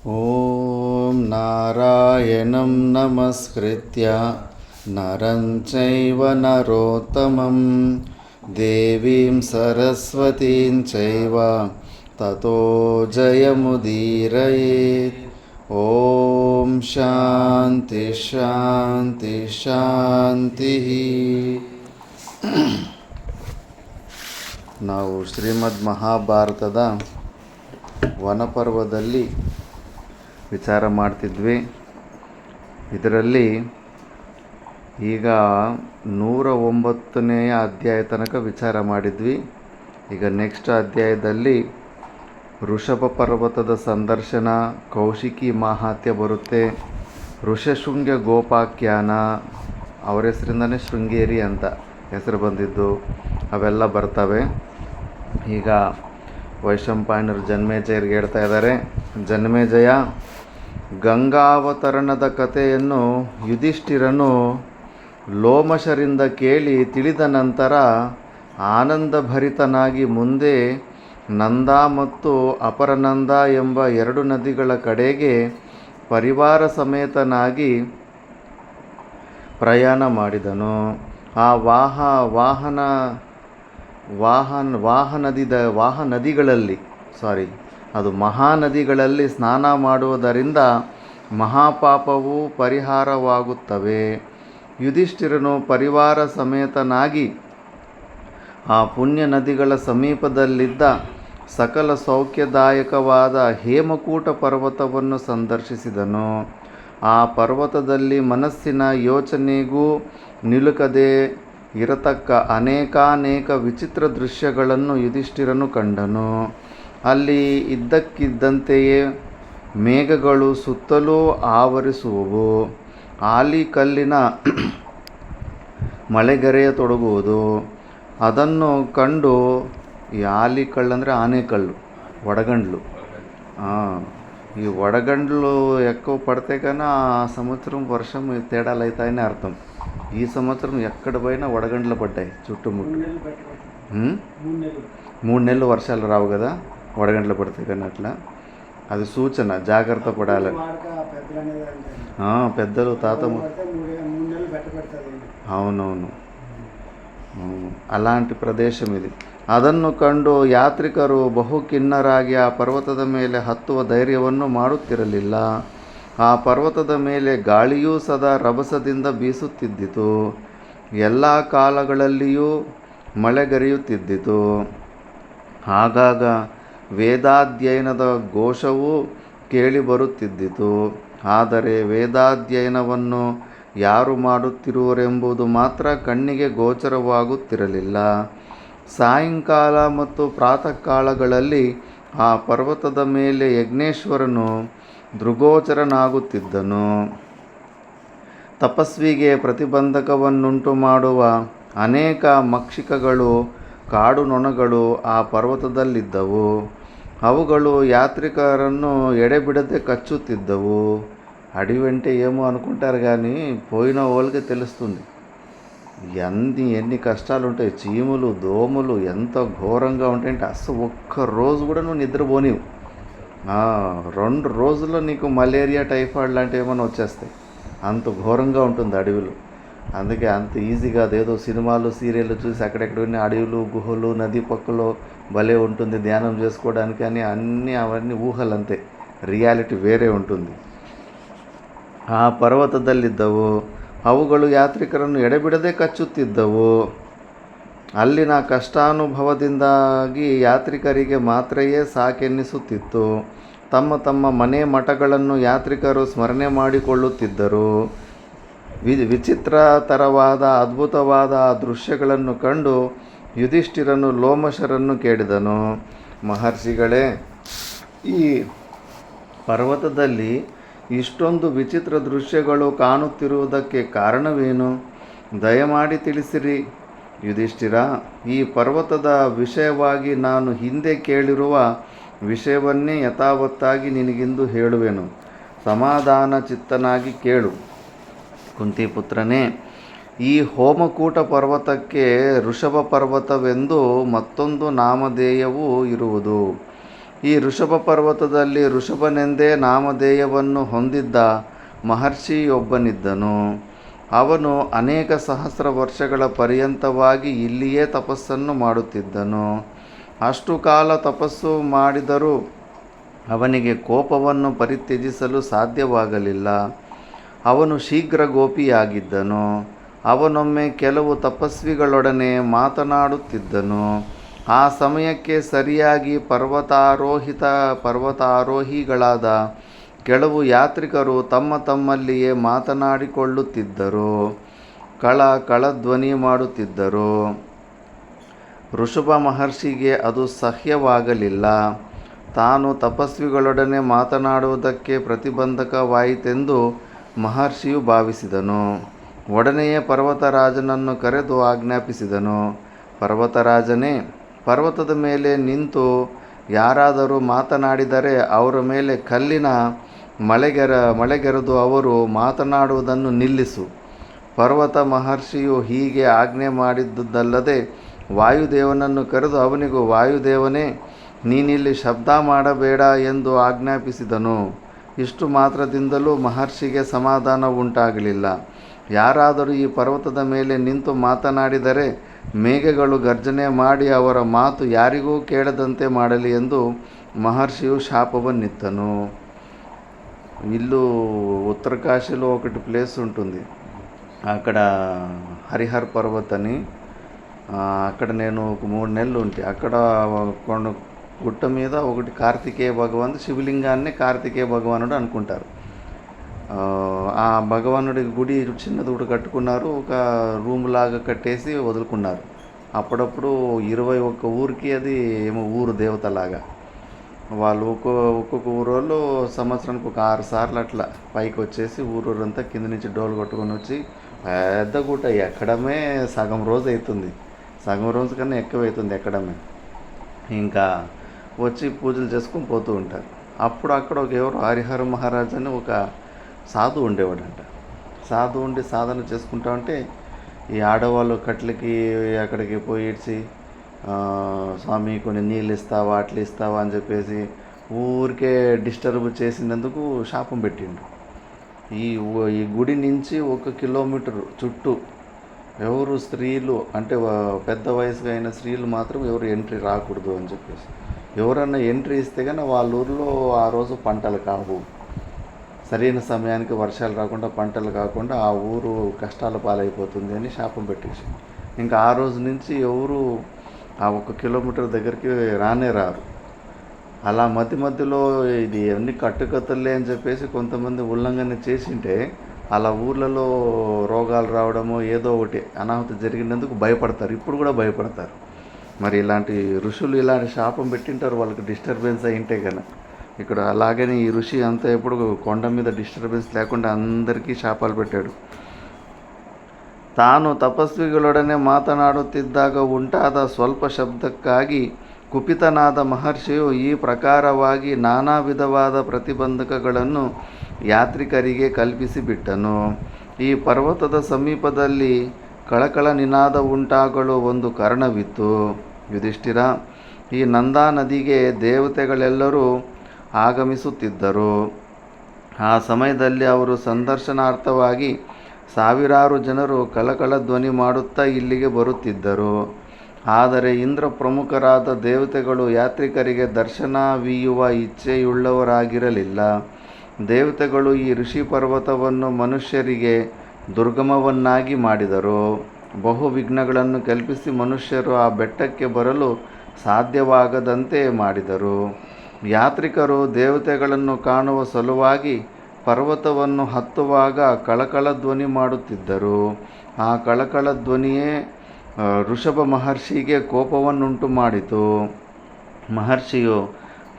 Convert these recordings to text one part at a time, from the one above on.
ಓಂ ನಾರಾಯಣಂ ನಮಸ್ಕೃತ್ಯ ನರಂ ಚೈವ ನರೋತ್ತಮಂ ದೇವೀಂ ಸರಸ್ವತೀಂ ಚೈವ ತತೋ ಜಯಮುದೀರಯೇತ್. ಓಂ ಶಾಂತಿ ಶಾಂತಿ ಶಾಂತಿ. ನಾವು ಶ್ರೀಮದ್ ಮಹಾಭಾರತದ ವನಪರ್ವದಲ್ಲಿ ವಿಚಾರ ಮಾಡ್ತಿದ್ವಿ. ಇದರಲ್ಲಿ ಈಗ 109ನೇ ಅಧ್ಯಾಯ ತನಕ ವಿಚಾರ ಮಾಡಿದ್ವಿ. ಈಗ ನೆಕ್ಸ್ಟ್ ಅಧ್ಯಾಯದಲ್ಲಿ ಋಷಭ ಪರ್ವತದ ಸಂದರ್ಶನ, ಕೌಶಿಕಿ ಮಾಹಾತ್ಯ ಬರುತ್ತೆ. ಋಷಶೃಂಗ ಗೋಪಾಖ್ಯಾನ, ಅವರ ಹೆಸರಿಂದನೇ ಶೃಂಗೇರಿ ಅಂತ ಹೆಸರು ಬಂದಿದ್ದು, ಅವೆಲ್ಲ ಬರ್ತವೆ. ಈಗ ವೈಶಂಪಾಯನರು ಜನ್ಮೇಜಯರಿಗೆ ಹೇಳ್ತಾ ಇದ್ದಾರೆ, ಜನ್ಮೇಜಯ, ಗಂಗಾವತರಣದ ಕಥೆಯನ್ನು ಯುಧಿಷ್ಠಿರನು ಲೋಮಶರಿಂದ ಕೇಳಿ ತಿಳಿದ ನಂತರ ಆನಂದಭರಿತನಾಗಿ ಮುಂದೆ ನಂದ ಮತ್ತು ಅಪರನಂದ ಎಂಬ 2 ನದಿಗಳ ಕಡೆಗೆ ಪರಿವಾರ ಸಮೇತನಾಗಿ ಪ್ರಯಾಣ ಮಾಡಿದನು. ಆ ಮಹಾನದಿಗಳಲ್ಲಿ ಸ್ನಾನ ಮಾಡುವುದರಿಂದ ಮಹಾಪಾಪವು ಪರಿಹಾರವಾಗುತ್ತವೆ. ಯುಧಿಷ್ಠಿರನು ಪರಿವಾರ ಸಮೇತನಾಗಿ ಆ ಪುಣ್ಯ ನದಿಗಳ ಸಮೀಪದಲ್ಲಿದ್ದ ಸಕಲ ಸೌಖ್ಯದಾಯಕವಾದ ಹೇಮಕೂಟ ಪರ್ವತವನ್ನು ಸಂದರ್ಶಿಸಿದನು. ಆ ಪರ್ವತದಲ್ಲಿ ಮನಸ್ಸಿನ ಯೋಚನೆಗೂ ನಿಲುಕದೆ ಇರತಕ್ಕ ಅನೇಕಾನೇಕ ವಿಚಿತ್ರ ದೃಶ್ಯಗಳನ್ನು ಯುಧಿಷ್ಠಿರನು ಕಂಡನು. ಅಲ್ಲಿ ಇದ್ದಕ್ಕಿದ್ದಂತೆಯೇ ಮೇಘಗಳು ಸುತ್ತಲೂ ಆವರಿಸುವವು, ಆಲಿಕಲ್ಲಿನ ಮಳೆಗರೆಯತೊಡಗುವುದು. ಅದನ್ನು ಕಂಡು, ಈ ಆಲಿಕಲ್ಲು ಅಂದರೆ ಆನೆಕಲ್ಲು, వడగండ్లు. ఈ వడగండ్లు ఎక్కువ పడితే కానీ ఆ సంవత్సరం వర్షం తేడాలు అవుతాయని అర్థం. ఈ సంవత్సరం ఎక్కడ పోయినా వడగండ్లు పడ్డాయి చుట్టుముట్టు. 3 నెలలు వర్షాలు రావు కదా, వడగండ్లు పడితే కానీ. అట్లా అది సూచన, జాగ్రత్త పడాలి. పెద్దలు తాత, అవునవును, అలాంటి ప్రదేశం ఇది. ಅದನ್ನು ಕಂಡು ಯಾತ್ರಿಕರು ಬಹು ಖಿನ್ನರಾಗಿ ಆ ಪರ್ವತದ ಮೇಲೆ ಹತ್ತುವ ಧೈರ್ಯವನ್ನು ಮಾಡುತ್ತಿರಲಿಲ್ಲ. ಆ ಪರ್ವತದ ಮೇಲೆ ಗಾಳಿಯೂ ಸದಾ ರಭಸದಿಂದ ಬೀಸುತ್ತಿದ್ದಿತು. ಎಲ್ಲ ಕಾಲಗಳಲ್ಲಿಯೂ ಮಳೆಗರೆಯುತ್ತಿದ್ದಿತು. ಆಗಾಗ ವೇದಾಧ್ಯಯನದ ಘೋಷವೂ ಕೇಳಿಬರುತ್ತಿದ್ದಿತು. ಆದರೆ ವೇದಾಧ್ಯಯನವನ್ನು ಯಾರು ಮಾಡುತ್ತಿರುವರೆಂಬುದು ಮಾತ್ರ ಕಣ್ಣಿಗೆ ಗೋಚರವಾಗುತ್ತಿರಲಿಲ್ಲ. ಸಾಯಂಕಾಲ ಮತ್ತು ಪ್ರಾತಃ ಕಾಲಗಳಲ್ಲಿ ಆ ಪರ್ವತದ ಮೇಲೆ ಯಜ್ಞೇಶ್ವರನು ದೃಗೋಚರನಾಗುತ್ತಿದ್ದನು. ತಪಸ್ವಿಗೆ ಪ್ರತಿಬಂಧಕವನ್ನುಂಟು ಮಾಡುವ ಅನೇಕ ಮಕ್ಷಿಕಗಳು, ಕಾಡು ನೊಣಗಳು ಆ ಪರ್ವತದಲ್ಲಿದ್ದವು. ಅವುಗಳು యాత్రికರನ್ನು ఎడబిడదే కచ్చుతిద్దవు. అడివంటే ఏమో అనుకుంటారు కానీ పోయిన వాళ్ళకి తెలుస్తుంది ఎన్ని కష్టాలు ఉంటాయి. చీములు, దోమలు ఎంత ఘోరంగా ఉంటాయంటే అసలు ఒక్కరోజు కూడా నువ్వు నిద్రపోనివు. 2 రోజుల్లో నీకు మలేరియా, టైఫాయిడ్ లాంటివి ఏమైనా వచ్చేస్తాయి. అంత ఘోరంగా ఉంటుంది అడవిలో. అందుకే అంత ఈజీగా అదేదో సినిమాలు, సీరియళ్ళు చూసి అక్కడెక్కడ ఉన్న అడవులు, గుహలు, నది పక్కలో భలే ఉంటుంది ధ్యానం చేసుకోవడానికి అని అవన్నీ ఊహలంతే. ರಿಯಾಲಿಟಿ ಬೇರೆ ఉంటుంది. ಆ ಪರ್ವತದಲ್ಲಿದ್ದವು. ಅವುಗಳು ಯಾತ್ರಿಕರನ್ನು ಎಡೆಬಿಡದೆ ಕಚ್ಚುತ್ತಿದ್ದವು. ಅಲ್ಲಿನ ಕಷ್ಟಾನುಭವದಿಂದಾಗಿ ಯಾತ್ರಿಕರಿಗೆ ಮಾತ್ರೆಯೇ ಸಾಕೆನ್ನಿಸುತ್ತಿತ್ತು. ತಮ್ಮ ತಮ್ಮ ಮನೆ ಮಠಗಳನ್ನು ಯಾತ್ರಿಕರು ಸ್ಮರಣೆ ಮಾಡಿಕೊಳ್ಳುತ್ತಿದ್ದರು. ವಿಚಿತ್ರತರವಾದ ಅದ್ಭುತವಾದ ಆ ದೃಶ್ಯಗಳನ್ನು ಕಂಡು ಯುಧಿಷ್ಠಿರನು ಲೋಮಶರನ್ನು ಕೇಳಿದನು, ಮಹರ್ಷಿಗಳೇ, ಈ ಪರ್ವತದಲ್ಲಿ ಇಷ್ಟೊಂದು ವಿಚಿತ್ರ ದೃಶ್ಯಗಳು ಕಾಣುತ್ತಿರುವುದಕ್ಕೆ ಕಾರಣವೇನು? ದಯಮಾಡಿ ತಿಳಿಸಿರಿ. ಯುಧಿಷ್ಠಿರ, ಈ ಪರ್ವತದ ವಿಷಯವಾಗಿ ನಾನು ಹಿಂದೆ ಕೇಳಿರುವ ವಿಷಯವನ್ನೇ ಯಥಾವತ್ತಾಗಿ ನಿನಗಿಂದು ಹೇಳುವೆನು. ಸಮಾಧಾನ ಚಿತ್ತನಾಗಿ ಕೇಳು. ಕುಂತಿಪುತ್ರನೇ, ಈ ಹೋಮಕೂಟ ಪರ್ವತಕ್ಕೆ ಋಷಭ ಪರ್ವತವೆಂದು ಮತ್ತೊಂದು ನಾಮಧೇಯವೂ ಇರುವುದು. ಈ ಋಷಭ ಪರ್ವತದಲ್ಲಿ ಋಷಭನೆಂದೇ ನಾಮಧೇಯವನ್ನು ಹೊಂದಿದ್ದ ಮಹರ್ಷಿಯೊಬ್ಬನಿದ್ದನು. ಅವನು ಅನೇಕ ಸಹಸ್ರ ವರ್ಷಗಳ ಪರ್ಯಂತವಾಗಿ ಇಲ್ಲಿಯೇ ತಪಸ್ಸನ್ನು ಮಾಡುತ್ತಿದ್ದನು. ಅಷ್ಟು ಕಾಲ ತಪಸ್ಸು ಮಾಡಿದರೂ ಅವನಿಗೆ ಕೋಪವನ್ನು ಪರಿತ್ಯಜಿಸಲು ಸಾಧ್ಯವಾಗಲಿಲ್ಲ. ಅವನು ಶೀಘ್ರ ಗೋಪಿಯಾಗಿದ್ದನು. ಅವನೊಮ್ಮೆ ಕೆಲವು ತಪಸ್ವಿಗಳೊಡನೆ ಮಾತನಾಡುತ್ತಿದ್ದನು. ಆ ಸಮಯಕ್ಕೆ ಸರಿಯಾಗಿ ಪರ್ವತಾರೋಹಿಗಳಾದ ಕೆಲವು ಯಾತ್ರಿಕರು ತಮ್ಮ ತಮ್ಮಲ್ಲಿಯೇ ಮಾತನಾಡಿಕೊಳ್ಳುತ್ತಿದ್ದರು, ಕಳಕಳಧ್ವನಿ ಮಾಡುತ್ತಿದ್ದರು. ಋಷಭ ಮಹರ್ಷಿಗೆ ಅದು ಸಹ್ಯವಾಗಲಿಲ್ಲ. ತಾನು ತಪಸ್ವಿಗಳೊಡನೆ ಮಾತನಾಡುವುದಕ್ಕೆ ಪ್ರತಿಬಂಧಕವಾಯಿತೆಂದು ಮಹರ್ಷಿಯು ಭಾವಿಸಿದನು. ಒಡನೆಯೇ ಪರ್ವತರಾಜನನ್ನು ಕರೆದು ಆಜ್ಞಾಪಿಸಿದನು. ಪರ್ವತರಾಜನೇ, ಪರ್ವತದ ಮೇಲೆ ನಿಂತು ಯಾರಾದರೂ ಮಾತನಾಡಿದರೆ ಅವರ ಮೇಲೆ ಕಲ್ಲಿನ ಮಳೆಗೆರೆದು ಅವರು ಮಾತನಾಡುವುದನ್ನು ನಿಲ್ಲಿಸು. ಪರ್ವತ ಮಹರ್ಷಿಯು ಹೀಗೆ ಆಜ್ಞೆ ಮಾಡಿದ್ದುದಲ್ಲದೆ ವಾಯುದೇವನನ್ನು ಕರೆದು ಅವನಿಗೂ, ವಾಯುದೇವನೇ, ನೀನಿಲ್ಲಿ ಶಬ್ದ ಮಾಡಬೇಡ ಎಂದು ಆಜ್ಞಾಪಿಸಿದನು. ಇಷ್ಟು ಮಾತ್ರದಿಂದಲೂ ಮಹರ್ಷಿಗೆ ಸಮಾಧಾನ ಉಂಟಾಗಲಿಲ್ಲ. ಯಾರಾದರೂ ಈ ಪರ್ವತದ ಮೇಲೆ ನಿಂತು ಮಾತನಾಡಿದರೆ ಮೇಘಗಳು ಗರ್ಜನೆ ಮಾಡಿ ಅವರ ಮಾತು ಯಾರಿಗೂ ಕೇಳದಂತೆ ಮಾಡಲಿ ಎಂದು మహర్షియు శాపవన్నిత్తను. ఇల్లు ఉత్తరకాశీలో ఒకటి ప్లేస్ ఉంటుంది. అక్కడ హరిహర్ పర్వత్ అని, అక్కడ నేను ఒక 3 నెలలు ఉంటే అక్కడ గుట్ట మీద ఒకటి కార్తికేయ భగవానుడు, శివలింగాన్ని కార్తికేయ భగవానుడు అనుకుంటారు. ఆ భగవానుడి గుడి చిన్నది కూడా కట్టుకున్నారు, ఒక రూమ్ లాగా కట్టేసి వదులుకున్నారు. అప్పుడప్పుడు 21 ఊరికి అది ఏమో ఊరు దేవతలాగా వాళ్ళు ఒక్కొక్క ఊరోళ్ళు సంవత్సరానికి ఒక 6 సార్లు అట్లా పైకి వచ్చేసి ఊరూరంతా కింద నుంచి డోలు కొట్టుకొని వచ్చి పెద్ద గుట్ట ఎక్కడమే సగం రోజు అవుతుంది, సగం రోజు కన్నా ఎక్కువ అవుతుంది ఎక్కడమే. ఇంకా వచ్చి పూజలు చేసుకొని పోతూ ఉంటారు. అప్పుడు అక్కడ ఒక ఎవరు హరిహర మహారాజ్ అని ఒక సాధు ఉండేవాడంట. సాధు ఉండి సాధన చేసుకుంటా ఉంటే ఈ ఆడవాళ్ళు కట్లకి అక్కడికి పోయిడ్చి, స్వామి కొన్ని నీళ్ళు ఇస్తావా, అట్లా ఇస్తావా అని చెప్పేసి ఊరికే డిస్టర్బ్ చేసినందుకు శాపం పెట్టిండు. ఈ గుడి నుంచి 1 కిలోమీటర్ చుట్టూ ఎవరు స్త్రీలు అంటే పెద్ద వయసుగా అయిన స్త్రీలు మాత్రం ఎవరు ఎంట్రీ రాకూడదు అని చెప్పేసి, ఎవరన్నా ఎంట్రీ ఇస్తే కానీ వాళ్ళ ఊరిలో ఆ రోజు పంటలు కావు, సరైన సమయానికి వర్షాలు రాకుండా పంటలు కాకుండా ఆ ఊరు కష్టాల పాలైపోతుంది అని శాపం పెట్టేసి, ఇంకా ఆ రోజు నుంచి ఎవరు ఆ 1 కిలోమీటర్ దగ్గరికి రానే రారు. అలా మధ్యలో ఇది అన్ని కట్టుకథలే అని చెప్పేసి కొంతమంది ఉల్లంఘన చేసింటే అలా ఊర్లలో రోగాలు రావడము ఏదో ఒకటి అనాహుతి జరిగినందుకు భయపడతారు, ఇప్పుడు కూడా భయపడతారు. మరి ఇలాంటి ఋషులు ఇలాంటి శాపం పెట్టింటారు వాళ్ళకి డిస్టర్బెన్స్ అయింటే కనుక. ఇక్కడ అలాగని ఈ ఋషి అంతా ఎప్పుడు కొండ మీద డిస్టర్బెన్స్ లేకుండా అందరికీ ಶಾಪಾಲು పెట్టాడు. ತಾನು ತಪಸ್ವಿಗಳೊಡನೆ ಮಾತನಾಡುತ್ತಿದ್ದಾಗ ಉಂಟಾದ ಸ್ವಲ್ಪ ಶಬ್ದಕ್ಕಾಗಿ ಕುಪಿತನಾದ ಮಹರ್ಷಿಯು ಈ ಪ್ರಕಾರವಾಗಿ ನಾನಾ ವಿಧವಾದ ಪ್ರತಿಬಂಧಕಗಳನ್ನು ಯಾತ್ರಿಕರಿಗೆ ಕಲ್ಪಿಸಿಬಿಟ್ಟನು. ಈ ಪರ್ವತದ ಸಮೀಪದಲ್ಲಿ ಕಳಕಳ ನಿನಾದ ಉಂಟಾಗಲು ಒಂದು ಕಾರಣವಿತ್ತು. ಯುಧಿಷ್ಠಿರ, ಈ ನಂದಾ ನದಿಗೆ ದೇವತೆಗಳೆಲ್ಲರೂ ಆಗಮಿಸುತ್ತಿದ್ದರು. ಆ ಸಮಯದಲ್ಲಿ ಅವರು ಸಂದರ್ಶನಾರ್ಥವಾಗಿ ಸಾವಿರಾರು ಜನರು ಕಳಕಳ ಧ್ವನಿ ಮಾಡುತ್ತಾ ಇಲ್ಲಿಗೆ ಬರುತ್ತಿದ್ದರು. ಆದರೆ ಇಂದ್ರ ಪ್ರಮುಖರಾದ ದೇವತೆಗಳು ಯಾತ್ರಿಕರಿಗೆ ದರ್ಶನವೀಯುವ ಇಚ್ಛೆಯುಳ್ಳವರಾಗಿರಲಿಲ್ಲ. ದೇವತೆಗಳು ಈ ಋಷಿ ಪರ್ವತವನ್ನು ಮನುಷ್ಯರಿಗೆ ದುರ್ಗಮವನ್ನಾಗಿ ಮಾಡಿದರು. ಬಹು ವಿಘ್ನಗಳನ್ನು ಕಲ್ಪಿಸಿ ಮನುಷ್ಯರು ಆ ಬೆಟ್ಟಕ್ಕೆ ಬರಲು ಸಾಧ್ಯವಾಗದಂತೆ ಮಾಡಿದರು. ಯಾತ್ರಿಕರು ದೇವತೆಗಳನ್ನು ಕಾಣುವ ಸಲುವಾಗಿ ಪರ್ವತವನ್ನು ಹತ್ತುವಾಗ ಕಳಕಳ ಧ್ವನಿ ಮಾಡುತ್ತಿದ್ದರು. ಆ ಕಳಕಳ ಧ್ವನಿಯೇ ಋಷಭ ಮಹರ್ಷಿಗೆ ಕೋಪವನ್ನುಂಟು ಮಾಡಿತು. ಮಹರ್ಷಿಯು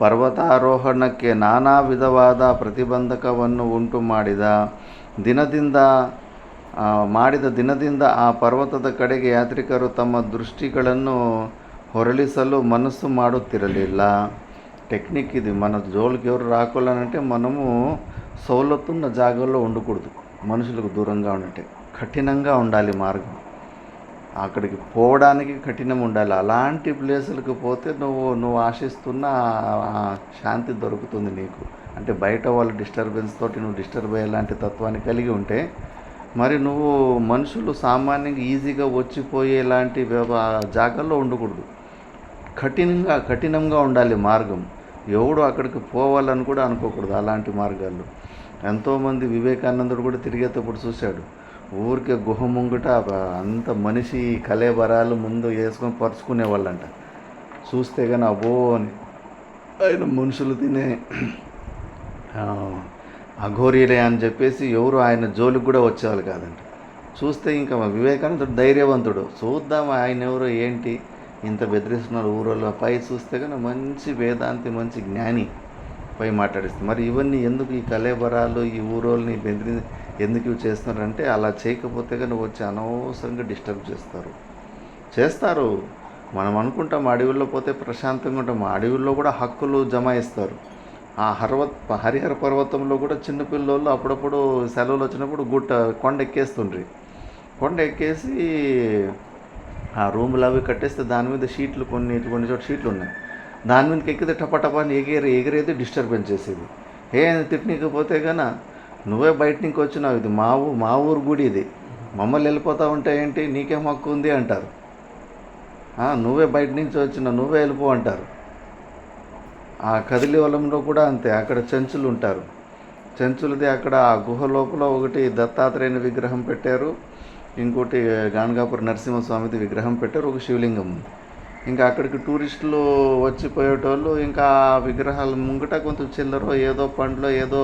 ಪರ್ವತಾರೋಹಣಕ್ಕೆ ನಾನಾ ವಿಧವಾದ ಪ್ರತಿಬಂಧಕವನ್ನು ಉಂಟು ಮಾಡಿದ ದಿನದಿಂದ ಆ ಪರ್ವತದ ಕಡೆಗೆ ಯಾತ್ರಿಕರು ತಮ್ಮ ದೃಷ್ಟಿಗಳನ್ನು ಹೊರಳಿಸಲು మనస్సు ಮಾಡುತ್ತಿರಲಿಲ್ಲ. టెక్నిక్ ఇది, మన జోలికి ఎవరు రాకోవాలంటే మనము సౌలతున్న జాగాల్లో ఉండకూడదు, మనుషులకు దూరంగా ఉన్నట్టే కఠినంగా ఉండాలి మార్గం. అక్కడికి పోవడానికి కఠినం ఉండాలి. అలాంటి ప్లేసులకు పోతే నువ్వు ఆశిస్తున్న ఆ శాంతి దొరుకుతుంది నీకు. అంటే బయట వాళ్ళ డిస్టర్బెన్స్ తోటి నువ్వు డిస్టర్బ్ అయ్యేలాంటి తత్వాన్ని కలిగి ఉంటే మరి నువ్వు మనుషులు సామాన్యంగా ఈజీగా వచ్చిపోయేలాంటి జాగాల్లో ఉండకూడదు. కఠినంగా ఉండాలి మార్గం. ఎవడు అక్కడికి పోవాలని కూడా అనుకోకూడదు అలాంటి మార్గాల్లో. ఎంతోమంది వివేకానందుడు కూడా తిరిగేటప్పుడు చూశాడు. ఊరికే గుహ ముంగట అంత మనిషి కలేబరాలు ముందు వేసుకొని పరుచుకునేవాళ్ళంట. చూస్తే కానీ అబ్బో అని ఆయన మనుషులు తినే అఘోరీలే అని చెప్పేసి ఎవరు ఆయన జోలికి కూడా వచ్చేవాళ్ళు కాదంట. చూస్తే ఇంకా వివేకానందుడు ధైర్యవంతుడు. చూద్దాం ఆయన ఎవరో ఏంటి ఇంత బెదిరిస్తున్నారు ఊరోళ్ళు. పై చూస్తే కానీ మంచి వేదాంతి, మంచి జ్ఞాని పై మాట్లాడిస్తుంది. మరి ఇవన్నీ ఎందుకు ఈ కలేబరాలు ఈ ఊరోళ్ళని ఎందుకు ఇవి చేస్తున్నారంటే అలా చేయకపోతే కానీ వచ్చి అనవసరంగా డిస్టర్బ్ చేస్తారు. మనం అనుకుంటాం అడవుల్లో పోతే ప్రశాంతంగా ఉంటాం. అడవుల్లో కూడా హక్కులు జమాయిస్తారు. ఆ హరిహర పర్వతంలో కూడా చిన్నపిల్లలు అప్పుడప్పుడు సెలవులు వచ్చినప్పుడు కొండ ఎక్కేస్తుండ్రి. కొండ ఎక్కేసి ఆ రూములు అవి కట్టేస్తే దాని మీద షీట్లు కొన్ని చోట్ల షీట్లు ఉన్నాయి. దాని మీదకి ఎక్కితే టపటపాని ఎగిరేది డిస్టర్బెన్స్ చేసేది. తిట్టనీకపోతే కన్నా నువ్వే బయట నుంచి వచ్చినావు, ఇది మా ఊరు గుడి, ఇది మమ్మల్ని వెళ్ళిపోతా ఉంటే ఏంటి నీకేం హక్కు ఉంది అంటారు. నువ్వే బయట నుంచి వచ్చినావు, నువ్వే వెళ్ళిపో అంటారు. ఆ కదిలి వలంలో కూడా అంతే. అక్కడ చెంచులు ఉంటారు. చెంచులది అక్కడ ఆ గుహ లోపల ఒకటి దత్తాత్రేయుని విగ్రహం పెట్టారు, ఇంకోటి గాణగాపుర నరసింహస్వామిది విగ్రహం పెట్టారు, ఒక శివలింగం ఉంది. ఇంకా అక్కడికి టూరిస్టులు వచ్చిపోయేటోళ్ళు ఇంకా ఆ విగ్రహాల ముంగట కొంచెం చిల్లరో ఏదో పండ్లో ఏదో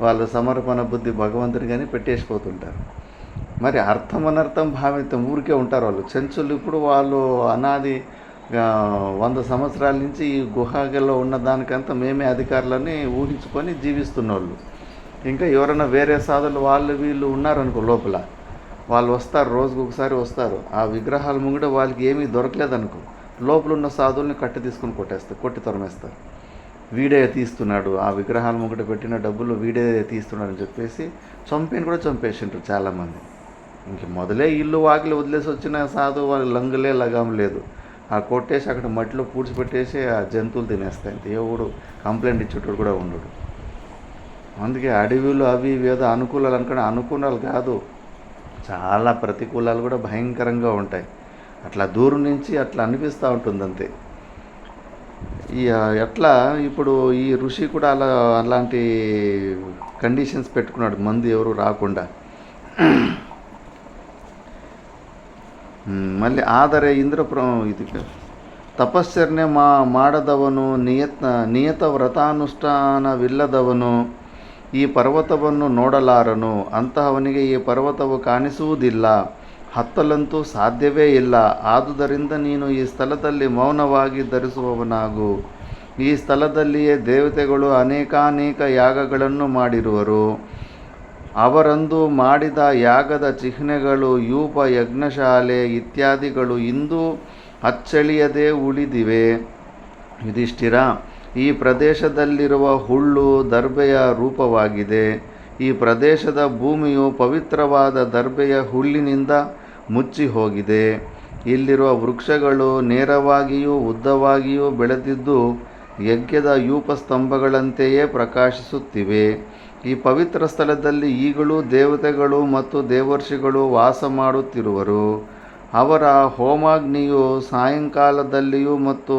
వాళ్ళ సమర్పణ బుద్ధి భగవంతుడి కానీ పెట్టేసిపోతుంటారు. మరి అర్థం అనర్థం భావితం ఊరికే ఉంటారు వాళ్ళు. చెంచులు ఇప్పుడు వాళ్ళు అనాది 100 సంవత్సరాల నుంచి ఈ గుహలో ఉన్న దానికంతా మేమే అధికారులని ఊహించుకొని జీవిస్తున్న వాళ్ళు. ఇంకా ఎవరైనా వేరే సాధులు వీళ్ళు ఉన్నారనుకో లోపల, వాళ్ళు వస్తారు, రోజుకు ఒకసారి వస్తారు. ఆ విగ్రహాల ముంగట వాళ్ళకి ఏమీ దొరకలేదనుకో, లోపల ఉన్న సాధువుల్ని తీసుకొని కొట్టి తరిమేస్తారు. వీడే తీస్తున్నాడు, ఆ విగ్రహాల ముంగట పెట్టిన డబ్బులు వీడే తీస్తున్నాడు అని చెప్పేసి కూడా చంపేసింటారు చాలామంది. ఇంక మొదలే ఇల్లు వాకిలు వదిలేసి వచ్చిన సాధువు వాళ్ళకి లంగులే లగాం లేదు. ఆ కొట్టేసి అక్కడ మట్టిలో పూడ్చిపెట్టేసి ఆ జంతువులు తినేస్తాయి. దేవుడు కంప్లైంట్ ఇచ్చేటోడు కూడా ఉండడు. అందుకే అడవిలు అవి ఏదో అనుకూలాలు అనుకునే అనుకూలాలు కాదు, చాలా ప్రతికూలాలు కూడా భయంకరంగా ఉంటాయి. అట్లా దూరం నుంచి అట్లా అనిపిస్తూ ఉంటుంది అంతే. ఎట్లా ఇప్పుడు ఈ ఋషి కూడా అలాంటి కండిషన్స్ పెట్టుకున్నాడు, మందు ఎవరు రాకుండా. మళ్ళీ ಆದರೆ ಇದು ತಪಶ್ಚರ್ಯೆ ಮಾಡದವನು ನಿಯತ ವ್ರತಾನುಷ್ಠಾನವಿಲ್ಲದವನು ಈ ಪರ್ವತವನ್ನು ನೋಡಲಾರನು. ಅಂತಹವನಿಗೆ ಈ ಪರ್ವತವು ಕಾಣಿಸುವುದಿಲ್ಲ, ಹತ್ತಲಂತೂ ಸಾಧ್ಯವೇ ಇಲ್ಲ. ಆದುದರಿಂದ ನೀನು ಈ ಸ್ಥಳದಲ್ಲಿ ಮೌನವಾಗಿ ಧರಿಸುವವನಾಗು. ಈ ಸ್ಥಳದಲ್ಲಿಯೇ ದೇವತೆಗಳು ಅನೇಕಾನೇಕ ಯಾಗಗಳನ್ನು ಮಾಡಿರುವರು. ಅವರಂದು ಮಾಡಿದ ಯಾಗದ ಚಿಹ್ನೆಗಳು, ಯೂಪ, ಯಜ್ಞಶಾಲೆ ಇತ್ಯಾದಿಗಳು ಇಂದು ಅಚ್ಚಳಿಯದೆ ಉಳಿದಿವೆ. ಯುಧಿಷ್ಠಿರ, ಈ ಪ್ರದೇಶದಲ್ಲಿರುವ ಹುಲ್ಲು ದರ್ಬೆಯ ರೂಪವಾಗಿದೆ. ಈ ಪ್ರದೇಶದ ಭೂಮಿಯು ಪವಿತ್ರವಾದ ದರ್ಬೆಯ ಹುಲ್ಲಿನಿಂದ ಮುಚ್ಚಿ ಹೋಗಿದೆ. ಇಲ್ಲಿರುವ ವೃಕ್ಷಗಳು ನೇರವಾಗಿಯೂ ಉದ್ದವಾಗಿಯೂ ಬೆಳೆದಿದ್ದು ಯಜ್ಞದ ಯೂಪ ಸ್ತಂಭಗಳಂತೆಯೇ ಪ್ರಕಾಶಿಸುತ್ತಿವೆ. ಈ ಪವಿತ್ರ ಸ್ಥಳದಲ್ಲಿ ಈಗಲೂ ದೇವತೆಗಳು ಮತ್ತು ದೇವರ್ಷಿಗಳು ವಾಸ ಮಾಡುತ್ತಿರುವರು. ಅವರ ಹೋಮಾಗ್ನಿಯು ಸಾಯಂಕಾಲದಲ್ಲಿಯೂ ಮತ್ತು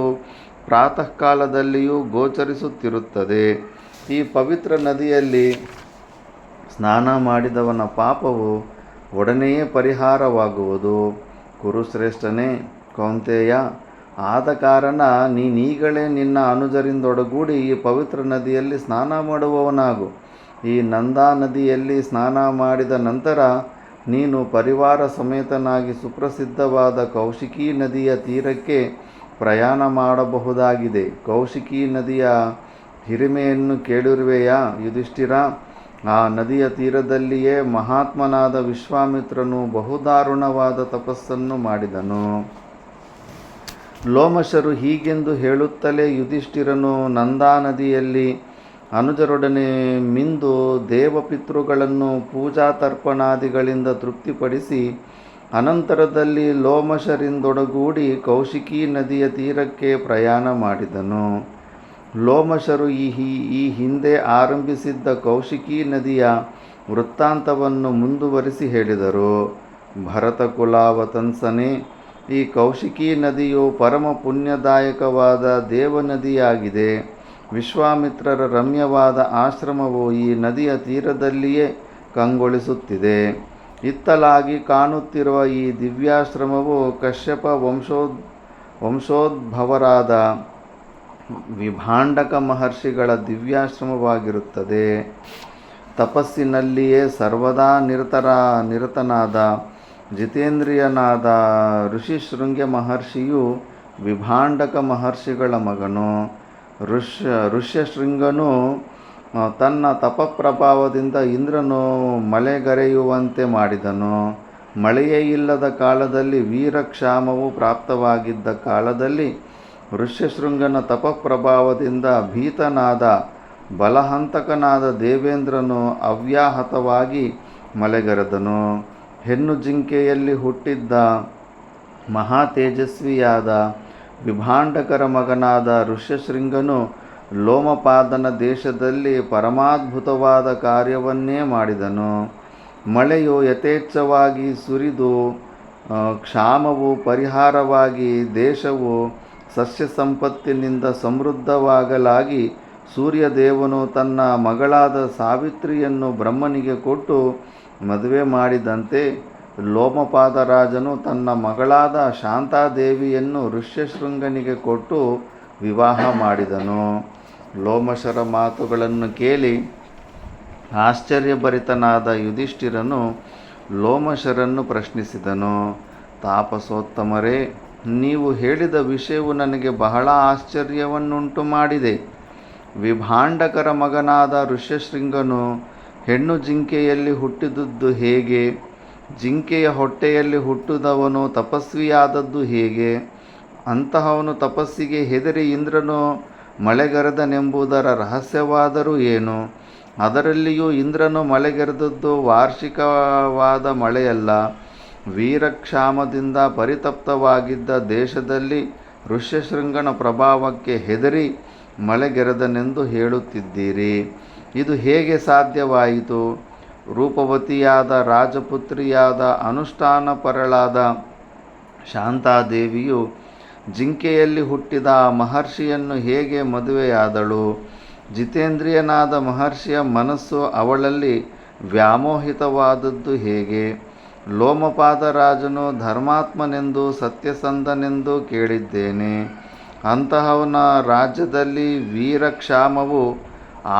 ಪ್ರಾತಃ ಕಾಲದಲ್ಲಿಯೂ ಗೋಚರಿಸುತ್ತಿರುತ್ತದೆ. ಈ ಪವಿತ್ರ ನದಿಯಲ್ಲಿ ಸ್ನಾನ ಮಾಡಿದವನ ಪಾಪವು ಒಡನೆಯೇ ಪರಿಹಾರವಾಗುವುದು. ಕುರುಶ್ರೇಷ್ಠನೇ ಕೌಂತೆಯ, ಆದ ಕಾರಣ ನೀನೀಗಲೇ ನಿನ್ನ ಅನುಜರಿಂದೊಡಗೂಡಿ ಈ ಪವಿತ್ರ ನದಿಯಲ್ಲಿ ಸ್ನಾನ ಮಾಡುವವನಾಗು. ಈ ನಂದಾ ನದಿಯಲ್ಲಿ ಸ್ನಾನ ಮಾಡಿದ ನಂತರ ನೀನು ಪರಿವಾರ ಸಮೇತನಾಗಿ ಸುಪ್ರಸಿದ್ಧವಾದ ಕೌಶಿಕಿ ನದಿಯ ತೀರಕ್ಕೆ ಪ್ರಯಾಣ ಮಾಡಬಹುದಾಗಿದೆ. ಕೌಶಿಕಿ ನದಿಯ ಹಿರಿಮೆಯನ್ನು ಕೇಳಿರುವೆಯಾ ಯುಧಿಷ್ಠಿರ? ಆ ನದಿಯ ತೀರದಲ್ಲಿಯೇ ಮಹಾತ್ಮನಾದ ವಿಶ್ವಾಮಿತ್ರನು ಬಹುದಾರುಣವಾದ ತಪಸ್ಸನ್ನು ಮಾಡಿದನು. ಲೋಮಶರು ಹೀಗೆಂದು ಹೇಳುತ್ತಲೇ ಯುಧಿಷ್ಠಿರನು ನಂದಾ ನದಿಯಲ್ಲಿ ಅನುಜರೊಡನೆ ಮಿಂದು ದೇವಪಿತೃಗಳನ್ನು ಪೂಜಾ ತರ್ಪಣಾದಿಗಳಿಂದ ತೃಪ್ತಿಪಡಿಸಿ ಅನಂತರದಲ್ಲಿ ಲೋಮಶರಿಂದೊಡಗೂಡಿ ಕೌಶಿಕಿ ನದಿಯ ತೀರಕ್ಕೆ ಪ್ರಯಾಣ ಮಾಡಿದನು. ಲೋಮಶರು ಈ ಹಿಂದೆ ಆರಂಭಿಸಿದ್ದ ಕೌಶಿಕಿ ನದಿಯ ವೃತ್ತಾಂತವನ್ನು ಮುಂದುವರಿಸಿ ಹೇಳಿದರು. ಭರತಕುಲಾವತಂಸನೇ, ಈ ಕೌಶಿಕಿ ನದಿಯು ಪರಮ ಪುಣ್ಯದಾಯಕವಾದ ದೇವನದಿಯಾಗಿದೆ. ವಿಶ್ವಾಮಿತ್ರರ ರಮ್ಯವಾದ ಆಶ್ರಮವು ಈ ನದಿಯ ತೀರದಲ್ಲಿಯೇ ಕಂಗೊಳಿಸುತ್ತಿದೆ. ಇತ್ತಲಾಗಿ ಕಾಣುತ್ತಿರುವ ಈ ದಿವ್ಯಾಶ್ರಮವು ಕಶ್ಯಪ ವಂಶೋದ್ಭವರಾದ ವಿಭಾಂಡಕ ಮಹರ್ಷಿಗಳ ದಿವ್ಯಾಶ್ರಮವಾಗಿರುತ್ತದೆ. ತಪಸ್ಸಿನಲ್ಲಿಯೇ ಸರ್ವದಾ ನಿರತನಾದ ಜಿತೇಂದ್ರಿಯನಾದ ಋಷಿಶೃಂಗ ಮಹರ್ಷಿಯು ವಿಭಾಂಡಕ ಮಹರ್ಷಿಗಳ ಮಗನು. ಋಷ್ಯಶೃಂಗನು ತನ್ನ ತಪಪ್ರಭಾವದಿಂದ ಇಂದ್ರನು ಮಳೆಗರೆಯುವಂತೆ ಮಾಡಿದನು. ಮಳೆಯೇ ಇಲ್ಲದ ಕಾಲದಲ್ಲಿ ವೀರಕ್ಷಾಮವು ಪ್ರಾಪ್ತವಾಗಿದ್ದ ಕಾಲದಲ್ಲಿ ಋಷ್ಯಶೃಂಗನ ತಪಪ್ರಭಾವದಿಂದ ಭೀತನಾದ ಬಲಹಂತಕನಾದ ದೇವೇಂದ್ರನು ಅವ್ಯಾಹತವಾಗಿ ಮಳೆಗರೆದನು. ಹೆಣ್ಣು ಜಿಂಕೆಯಲ್ಲಿ ಹುಟ್ಟಿದ್ದ ಮಹಾ ತೇಜಸ್ವಿಯಾದ ವಿಭಾಂಡಕರ ಮಗನಾದ ಋಷ್ಯಶೃಂಗನು ಲೋಮಪಾದನ ದೇಶದಲ್ಲಿ ಪರಮಾದ್ಭುತವಾದ ಕಾರ್ಯವನ್ನೇ ಮಾಡಿದನು. ಮಳೆಯು ಯಥೇಚ್ಛವಾಗಿ ಸುರಿದು ಕ್ಷಾಮವು ಪರಿಹಾರವಾಗಿ ದೇಶವು ಸಸ್ಯ ಸಂಪತ್ತಿನಿಂದ ಸಮೃದ್ಧವಾಗಲಾಗಿ ಸೂರ್ಯದೇವನು ತನ್ನ ಮಗಳಾದ ಸಾವಿತ್ರಿಯನ್ನು ಬ್ರಹ್ಮನಿಗೆ ಕೊಟ್ಟು ಮದುವೆ ಮಾಡಿದಂತೆ ಲೋಮಪಾದರಾಜನು ತನ್ನ ಮಗಳಾದ ಶಾಂತಾದೇವಿಯನ್ನು ಋಷ್ಯಶೃಂಗನಿಗೆ ಕೊಟ್ಟು ವಿವಾಹ ಮಾಡಿದನು. ಲೋಮಶರ ಮಾತುಗಳನ್ನು ಕೇಳಿ ಆಶ್ಚರ್ಯಭರಿತನಾದ ಯುಧಿಷ್ಠಿರನು ಲೋಮಶರನ್ನು ಪ್ರಶ್ನಿಸಿದನು. ತಾಪಸೋತ್ತಮರೇ, ನೀವು ಹೇಳಿದ ವಿಷಯವು ನನಗೆ ಬಹಳ ಆಶ್ಚರ್ಯವನ್ನುಂಟು ಮಾಡಿದೆ. ವಿಭಾಂಡಕರ ಮಗನಾದ ಋಷ್ಯಶೃಂಗನು ಹೆಣ್ಣು ಜಿಂಕೆಯಲ್ಲಿ ಹುಟ್ಟಿದುದು ಹೇಗೆ? ಜಿಂಕೆಯ ಹೊಟ್ಟೆಯಲ್ಲಿ ಹುಟ್ಟಿದವನು ತಪಸ್ವಿಯಾದದ್ದು ಹೇಗೆ? ಅಂತಹವನು ತಪಸ್ಸಿಗೆ ಹೆದರಿ ಇಂದ್ರನು ಮಳೆಗರೆದನೆಂಬುದರ ರಹಸ್ಯವಾದರೂ ಏನು? ಅದರಲ್ಲಿಯೂ ಇಂದ್ರನು ಮಳೆಗರೆದದ್ದು ವಾರ್ಷಿಕವಾದ ಮಳೆಯಲ್ಲ, ವೀರಕ್ಷಾಮದಿಂದ ಪರಿತಪ್ತವಾಗಿದ್ದ ದೇಶದಲ್ಲಿ ಋಷ್ಯಶೃಂಗನ ಪ್ರಭಾವಕ್ಕೆ ಹೆದರಿ ಮಳೆಗೆರೆದನೆಂದು ಹೇಳುತ್ತಿದ್ದೀರಿ. ಇದು ಹೇಗೆ ಸಾಧ್ಯವಾಯಿತು? ರೂಪವತಿಯಾದ ರಾಜಪುತ್ರಿಯಾದ ಅನುಷ್ಠಾನಪರಳಾದ ಶಾಂತಾದೇವಿಯು ಜಿಂಕೆಯಲ್ಲಿ ಹುಟ್ಟಿದ ಮಹರ್ಷಿಯನ್ನು ಹೇಗೆ ಮದುವೆಯಾದಳು? ಜಿತೇಂದ್ರಿಯನಾದ ಮಹರ್ಷಿಯ ಮನಸ್ಸು ಅವಳಲ್ಲಿ ವ್ಯಾಮೋಹಿತವಾದದ್ದು ಹೇಗೆ? ಲೋಮಪಾದರಾಜನು ಧರ್ಮಾತ್ಮನೆಂದು ಸತ್ಯಸಂಧನೆಂದು ಕೇಳಿದ್ದೇನೆ. ಅಂತಹವನ ರಾಜ್ಯದಲ್ಲಿ ವೀರಕ್ಷಾಮವು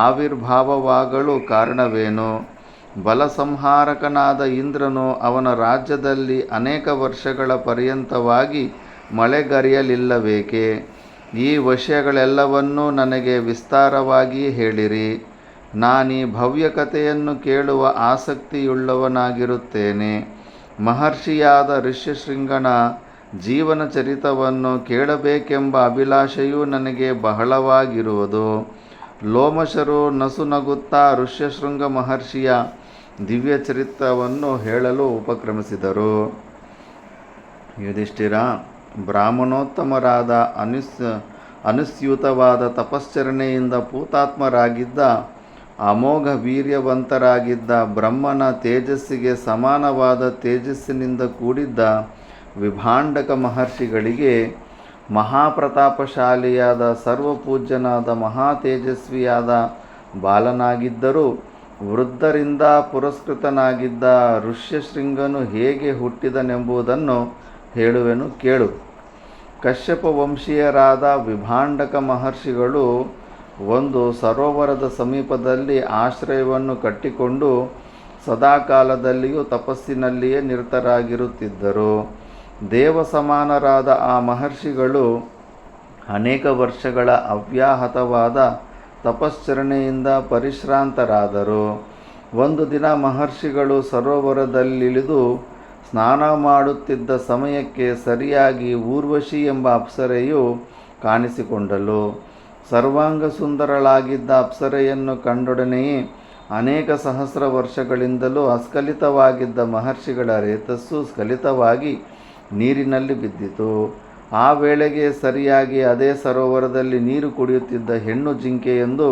ಆವಿರ್ಭಾವವಾಗಲು ಕಾರಣವೇನು? ಬಲಸಂಹಾರಕನಾದ ಇಂದ್ರನು ಅವನ ರಾಜ್ಯದಲ್ಲಿ ಅನೇಕ ವರ್ಷಗಳ ಪರ್ಯಂತವಾಗಿ ಮಳೆಗರೆಯಲಿಲ್ಲಬೇಕೆ? ಈ ವಿಷಯಗಳೆಲ್ಲವನ್ನೂ ನನಗೆ ವಿಸ್ತಾರವಾಗಿ ಹೇಳಿರಿ. ನಾನೀ ಭವ್ಯ ಕಥೆಯನ್ನು ಕೇಳುವ ಆಸಕ್ತಿಯುಳ್ಳವನಾಗಿರುತ್ತೇನೆ. ಮಹರ್ಷಿಯಾದ ಋಷ್ಯಶೃಂಗನ ಜೀವನ ಚರಿತವನ್ನು ಕೇಳಬೇಕೆಂಬ ಅಭಿಲಾಷೆಯೂ ನನಗೆ ಬಹಳವಾಗಿರುವುದು. ಲೋಮಶರು ನಸುನಗುತ್ತಾ ಋಷ್ಯಶೃಂಗ ಮಹರ್ಷಿಯ ದಿವ್ಯ ಚರಿತ್ರವನ್ನು ಹೇಳಲು ಉಪಕ್ರಮಿಸಿದರು. ಯುಧಿಷ್ಠಿರ, ಬ್ರಾಹ್ಮಣೋತ್ತಮರಾದ ಅನುಸ್ಯೂತವಾದ ತಪಶ್ಚರಣೆಯಿಂದ ಪೂತಾತ್ಮರಾಗಿದ್ದ ಅಮೋಘ ವೀರ್ಯವಂತರಾಗಿದ್ದ ಬ್ರಹ್ಮನ ತೇಜಸ್ಸಿಗೆ ಸಮಾನವಾದ ತೇಜಸ್ಸಿನಿಂದ ಕೂಡಿದ್ದ ವಿಭಾಂಡಕ ಮಹರ್ಷಿಗಳಿಗೆ ಮಹಾಪ್ರತಾಪಶಾಲಿಯಾದ ಸರ್ವಪೂಜ್ಯನಾದ ಮಹಾ ತೇಜಸ್ವಿಯಾದ ಬಾಲನಾಗಿದ್ದರೂ ವೃದ್ಧರಿಂದ ಪುರಸ್ಕೃತನಾಗಿದ್ದ ಋಷ್ಯಶೃಂಗನು ಹೇಗೆ ಹುಟ್ಟಿದನೆಂಬುದನ್ನು ಹೇಳುವೆನು ಕೇಳು. ಕಶ್ಯಪ ವಂಶೀಯರಾದ ವಿಭಾಂಡಕ ಮಹರ್ಷಿಗಳು ಒಂದು ಸರೋವರದ ಸಮೀಪದಲ್ಲಿ ಆಶ್ರಯವನ್ನು ಕಟ್ಟಿಕೊಂಡು ಸದಾಕಾಲದಲ್ಲಿಯೂ ತಪಸ್ಸಿನಲ್ಲಿಯೇ ನಿರತರಾಗಿರುತ್ತಿದ್ದರು. ದೇವ ಸಮಾನರಾದ ಆ ಮಹರ್ಷಿಗಳು ಅನೇಕ ವರ್ಷಗಳ ಅವ್ಯಾಹತವಾದ ತಪಶ್ಚರಣೆಯಿಂದ ಪರಿಶ್ರಾಂತರಾದರು. ಒಂದು ದಿನ ಮಹರ್ಷಿಗಳು ಸರೋವರದಲ್ಲಿಳಿದು ಸ್ನಾನ ಮಾಡುತ್ತಿದ್ದ ಸಮಯಕ್ಕೆ ಸರಿಯಾಗಿ ಊರ್ವಶಿ ಎಂಬ ಅಪ್ಸರೆಯು ಕಾಣಿಸಿಕೊಂಡಳು. ಸರ್ವಾಂಗ ಸುಂದರಳಾಗಿದ್ದ ಅಪ್ಸರೆಯನ್ನು ಕಂಡೊಡನೆಯೇ ಅನೇಕ ಸಹಸ್ರ ವರ್ಷಗಳಿಂದಲೂ ಅಸ್ಖಲಿತವಾಗಿದ್ದ ಮಹರ್ಷಿಗಳ ರೇತಸ್ಸು ಸ್ಖಲಿತವಾಗಿ ನೀರಿನಲ್ಲಿ ಬಿದ್ದಿತು. ಆ ವೇಳೆಗೆ ಸರಿಯಾಗಿ ಅದೇ ಸರೋವರದಲ್ಲಿ ನೀರು ಕುಡಿಯುತ್ತಿದ್ದ ಹೆಣ್ಣು ಜಿಂಕೆಯೊಂದು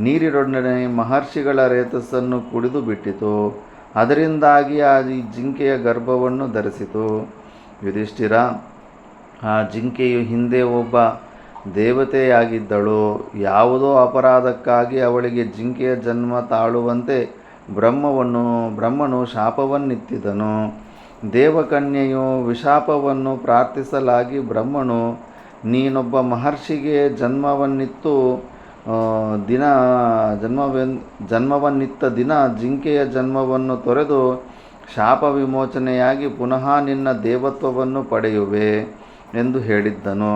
ನೀರಿನೊಡನೆ ಮಹರ್ಷಿಗಳ ರೇತಸ್ಸನ್ನು ಕುಡಿದು ಬಿಟ್ಟಿತು. ಅದರಿಂದಾಗಿ ಆ ಜಿಂಕೆಯ ಗರ್ಭವನ್ನು ಧರಿಸಿತು. ಯುಧಿಷ್ಠಿರ, ಆ ಜಿಂಕೆಯು ಹಿಂದೆ ಒಬ್ಬ ದೇವತೆಯಾಗಿದ್ದಳು. ಯಾವುದೋ ಅಪರಾಧಕ್ಕಾಗಿ ಅವಳಿಗೆ ಜಿಂಕೆಯ ಜನ್ಮ ತಾಳುವಂತೆ ಬ್ರಹ್ಮನು ಶಾಪವನ್ನಿತ್ತಿದನು. ದೇವಕನ್ಯೆಯು ವಿಶಾಪವನ್ನು ಪ್ರಾರ್ಥಿಸಲಾಗಿ ಬ್ರಹ್ಮನು, ನೀನೊಬ್ಬ ಮಹರ್ಷಿಗೆ ಜನ್ಮವನ್ನಿತ್ತ ದಿನ ಜಿಂಕೆಯ ಜನ್ಮವನ್ನು ತೊರೆದು ಶಾಪ ವಿಮೋಚನೆಯಾಗಿ ಪುನಃ ನಿನ್ನ ದೇವತ್ವವನ್ನು ಪಡೆಯುವೆ ಎಂದು ಹೇಳಿದ್ದನು.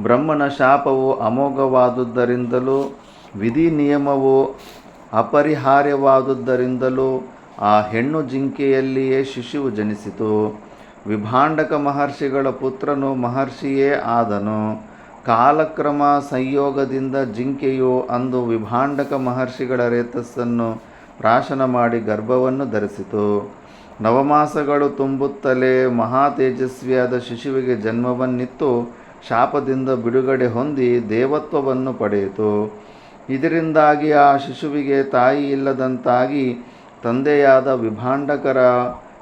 ಬ್ರಹ್ಮನ ಶಾಪವು ಅಮೋಘವಾದುದರಿಂದಲೂ ವಿಧಿ ನಿಯಮವು ಅಪರಿಹಾರ್ಯವಾದುದರಿಂದಲೂ ಆ ಹೆಣ್ಣು ಜಿಂಕೆಯಲ್ಲಿಯೇ ಶಿಶುವು ಜನಿಸಿತು. ವಿಭಾಂಡಕ ಮಹರ್ಷಿಗಳ ಪುತ್ರನು ಮಹರ್ಷಿಯೇ ಆದನು. ಕಾಲಕ್ರಮ ಸಂಯೋಗದಿಂದ ಜಿಂಕೆಯು ಅಂದು ವಿಭಾಂಡಕ ಮಹರ್ಷಿಗಳ ರೇತಸ್ಸನ್ನು ಪ್ರಾಶನ ಮಾಡಿ ಗರ್ಭವನ್ನು ಧರಿಸಿತು. ನವಮಾಸಗಳು ತುಂಬುತ್ತಲೇ ಮಹಾ ತೇಜಸ್ವಿಯಾದ ಶಿಶುವಿಗೆ ಜನ್ಮವನ್ನಿತ್ತು ಶಾಪದಿಂದ ಬಿಡುಗಡೆ ಹೊಂದಿ ದೇವತ್ವವನ್ನು ಪಡೆಯಿತು. ಇದರಿಂದಾಗಿ ಆ ಶಿಶುವಿಗೆ ತಾಯಿ ಇಲ್ಲದಂತಾಗಿ ತಂದೆಯಾದ ವಿಭಾಂಡಕರ